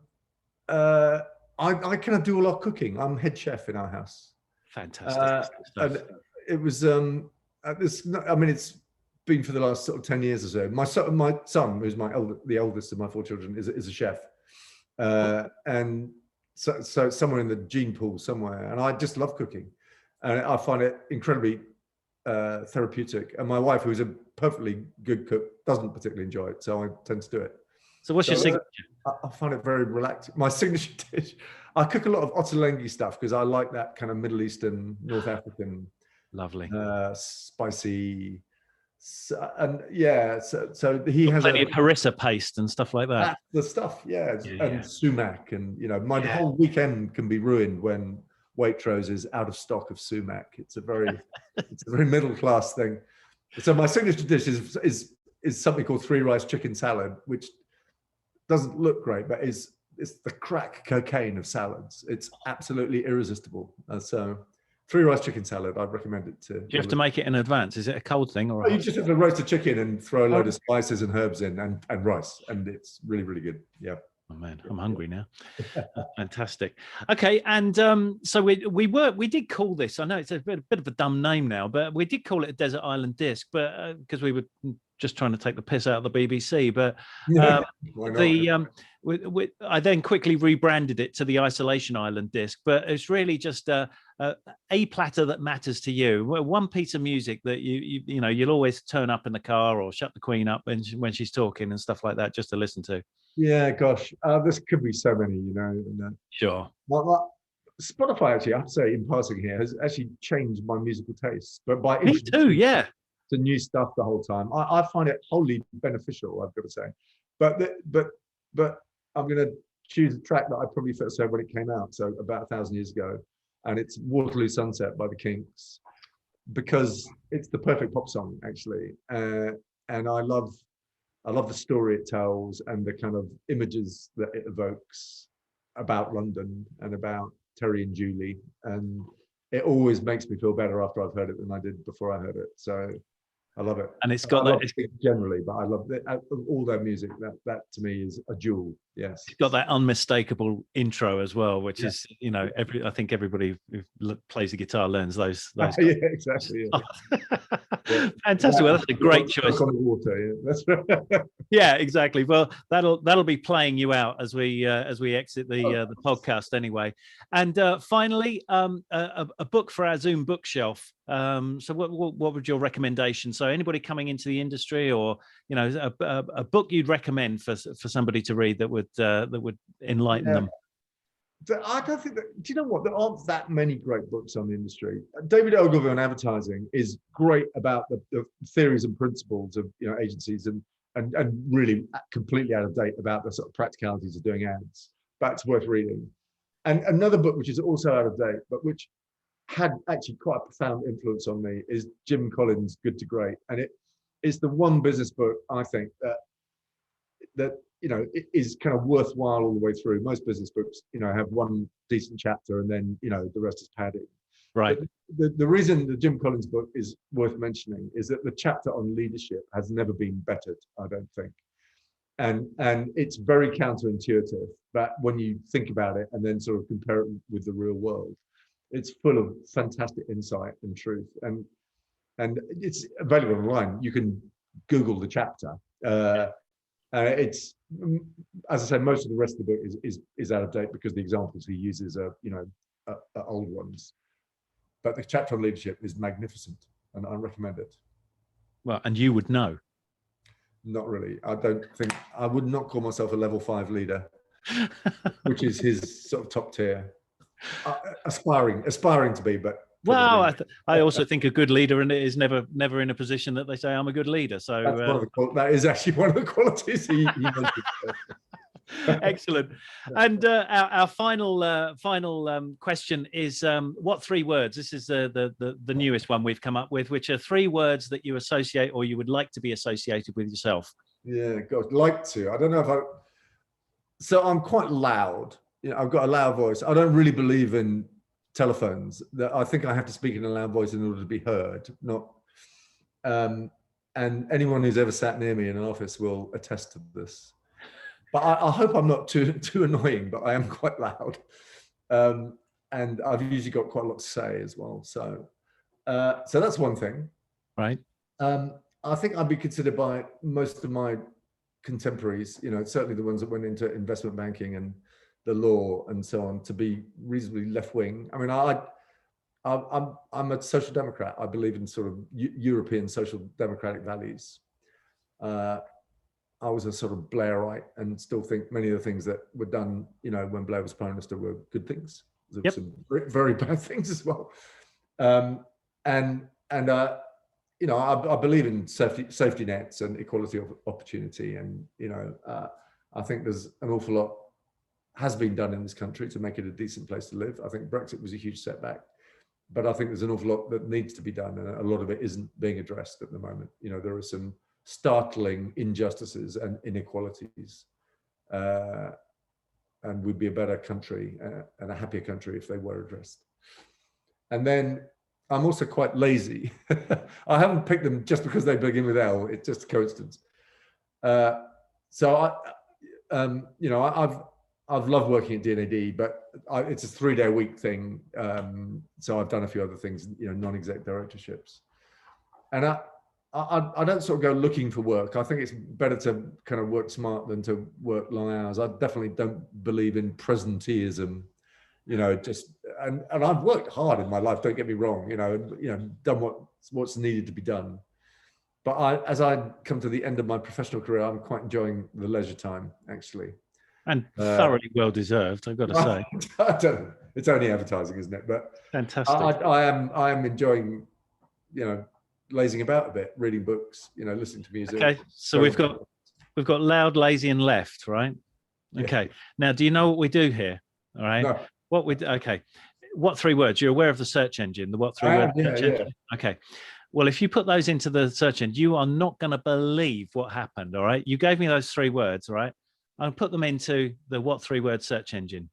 kind of do a lot of cooking. I'm head chef in our house. Fantastic stuff. And it was I mean, it's been for the last sort of 10 years or so. My son, who's the eldest of my 4 children, is a chef, and so somewhere in the gene pool somewhere. And I just love cooking, and I find it incredibly therapeutic. And my wife, who's a perfectly good cook, doesn't particularly enjoy it, so I tend to do it. So what's your signature? I find it very relaxing. My signature dish, I cook a lot of ottolenghi stuff because I like that kind of Middle Eastern, North African, lovely, spicy, and yeah. So he has plenty of harissa paste and stuff like that. The stuff, and sumac, and my whole weekend can be ruined when Waitrose is out of stock of sumac. It's a very middle class thing. So my signature dish is something called 3 rice chicken salad, which doesn't look great, but it's the crack cocaine of salads. It's absolutely irresistible. So 3 rice chicken salad, I'd recommend it to. Do you have to make it in advance? Is it a cold thing or? You just have to roast a chicken and throw a load of spices and herbs in and rice, and it's really, really good. Yeah. Oh man, I'm hungry now. Fantastic. Okay, and so we did call this. I know it's a bit of a dumb name now, but we did call it a desert island disc, but because we were just trying to take the piss out of the BBC. But I then quickly rebranded it to the Isolation Island disc. But it's really just a platter that matters to you. One piece of music that you'll always turn up in the car or shut the Queen up when she's talking and stuff like that, just to listen to. Yeah, gosh, this could be so many, Sure. Well, Spotify, actually, I have to say in passing here, has actually changed my musical tastes. But by Me too, yeah. To new stuff the whole time, I find it wholly beneficial, I've got to say. But I'm going to choose a track that I probably first heard when it came out, so about 1,000 years ago, and it's Waterloo Sunset by the Kinks, because it's the perfect pop song, actually, and I love the story it tells and the kind of images that it evokes about London and about Terry and Julie, and it always makes me feel better after I've heard it than I did before I heard it. So I love it. And it's got that generally, but I love it. All their music. That to me is a jewel. Yes, it's got that unmistakable intro as well, which is I think everybody who plays the guitar learns those. Yeah, exactly. Yeah. Fantastic. Well, that's a great choice. On the water, yeah. That's right. Yeah, exactly. Well, that'll be playing you out as we exit the podcast anyway. And finally, a book for our Zoom bookshelf. So what would your recommendation? So anybody coming into the industry, or a book you'd recommend for somebody to read that would enlighten them. I don't think that. Do you know what? There aren't that many great books on the industry. David Ogilvy on advertising is great about the theories and principles of agencies, and really completely out of date about the sort of practicalities of doing ads. That's worth reading. And another book which is also out of date, but which had actually quite a profound influence on me, is Jim Collins' Good to Great, and it is the one business book I think that it is kind of worthwhile all the way through. Most business books, have one decent chapter and then the rest is padding. Right. But the reason the Jim Collins book is worth mentioning is that the chapter on leadership has never been bettered, I don't think. And it's very counterintuitive, but when you think about it and then sort of compare it with the real world, it's full of fantastic insight and truth. And it's available online. You can Google the chapter. It's, as I said, most of the rest of the book is out of date because the examples he uses are old ones. But the chapter on leadership is magnificent, and I recommend it. Well, and you would know. Not really. I would not call myself a level 5 leader, which is his sort of top tier. Aspiring to be, but. Well, I also think a good leader is never in a position that they say I'm a good leader. So that is actually one of the qualities he mentioned. Excellent. And our final question is, what 3 words? This is the newest one we've come up with, which are 3 words that you associate or you would like to be associated with yourself. Yeah, God, like to. I don't know if I. So I'm quite loud. You know, I've got a loud voice. I don't really believe in telephones. That I think I have to speak in a loud voice in order to be heard. Not. And anyone who's ever sat near me in an office will attest to this. But I hope I'm not too annoying. But I am quite loud, and I've usually got quite a lot to say as well. So that's one thing. Right. I think I'd be considered by most of my contemporaries, you know, certainly the ones that went into investment banking and the law and so on, to be reasonably left wing. I mean, I'm a social democrat. I believe in sort of European social democratic values. I was a sort of Blairite and still think many of the things that were done, you know, when Blair was Prime Minister were good things. There were some very bad things as well. You know, I believe in safety nets and equality of opportunity. And, you know, I think there's an awful lot has been done in this country to make it a decent place to live. I think Brexit was a huge setback, but I think there's an awful lot that needs to be done. And a lot of it isn't being addressed at the moment. You know, there are some startling injustices and inequalities. And we'd be a better country and a happier country if they were addressed. And then I'm also quite lazy. I haven't picked them just because they begin with L. It's just a coincidence. So you know, I've loved working at D&AD, but it's a 3-day-a-week thing. So I've done a few other things, you know, non-exec directorships. And I don't sort of go looking for work. I think it's better to kind of work smart than to work long hours. I definitely don't believe in presenteeism. You know, just and I've worked hard in my life. Don't get me wrong. You know, done what's needed to be done. But as I come to the end of my professional career, I'm quite enjoying the leisure time, actually. And thoroughly well deserved, I've got to say. I don't know. It's only advertising, isn't it? But fantastic. I am enjoying, you know, lazing about a bit, reading books, you know, listening to music. Okay, so we've got loud, lazy, and left, right? Okay. Yeah. Now, do you know what we do here? All right. No. Okay. What 3 words? You're aware of the search engine, the what 3 word search engine? Okay. Well, if you put those into the search engine, you are not going to believe what happened. All right. You gave me those 3 words. All right. I'll put them into the what 3 word search engine.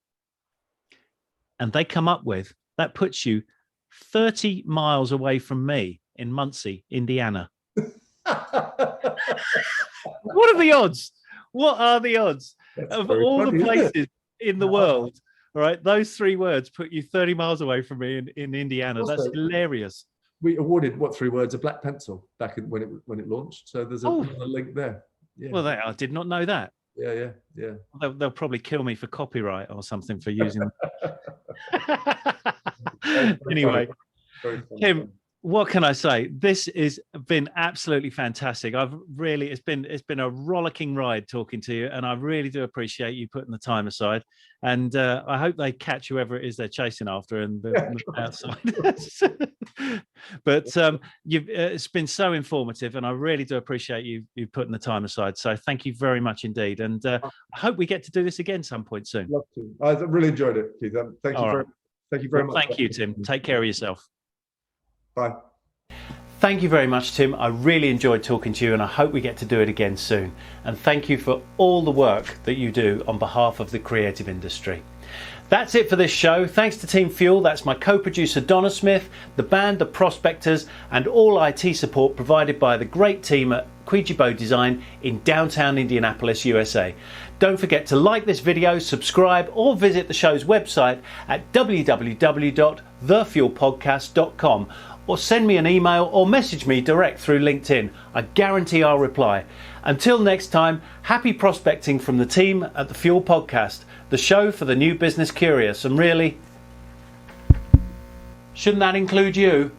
And they come up with, that puts you 30 miles away from me in Muncie, Indiana. What are the odds? What are the odds? Of all the places in the world, all right, those 3 words put you 30 miles away from me in Indiana. Also, that's hilarious. We awarded what 3 words a black pencil back when it launched. So there's a link there. Yeah. Well, I did not know that. Yeah. They'll probably kill me for copyright or something for using them. Anyway, Tim, what can I say? This has been absolutely fantastic. It's been a rollicking ride talking to you, and I really do appreciate you putting the time aside. And I hope they catch whoever it is they're chasing after and outside. But it's been so informative, and I really do appreciate you putting the time aside. So thank you very much indeed, and I hope we get to do this again some point soon. Love to. I really enjoyed it, Keith. Thank you very much. Thank you, Tim. Take care of yourself. Bye. Thank you very much, Tim. I really enjoyed talking to you, and I hope we get to do it again soon. And thank you for all the work that you do on behalf of the creative industry. That's it for this show. Thanks to Team Fuel, that's my co-producer Donna Smith, the band The Prospectors, and all IT support provided by the great team at Quijibo Design in downtown Indianapolis, USA. Don't forget to like this video, subscribe, or visit the show's website at www.thefuelpodcast.com, or send me an email or message me direct through LinkedIn. I guarantee I'll reply. Until next time, happy prospecting from the team at the Fuel Podcast, the show for the new business curious. And really, shouldn't that include you?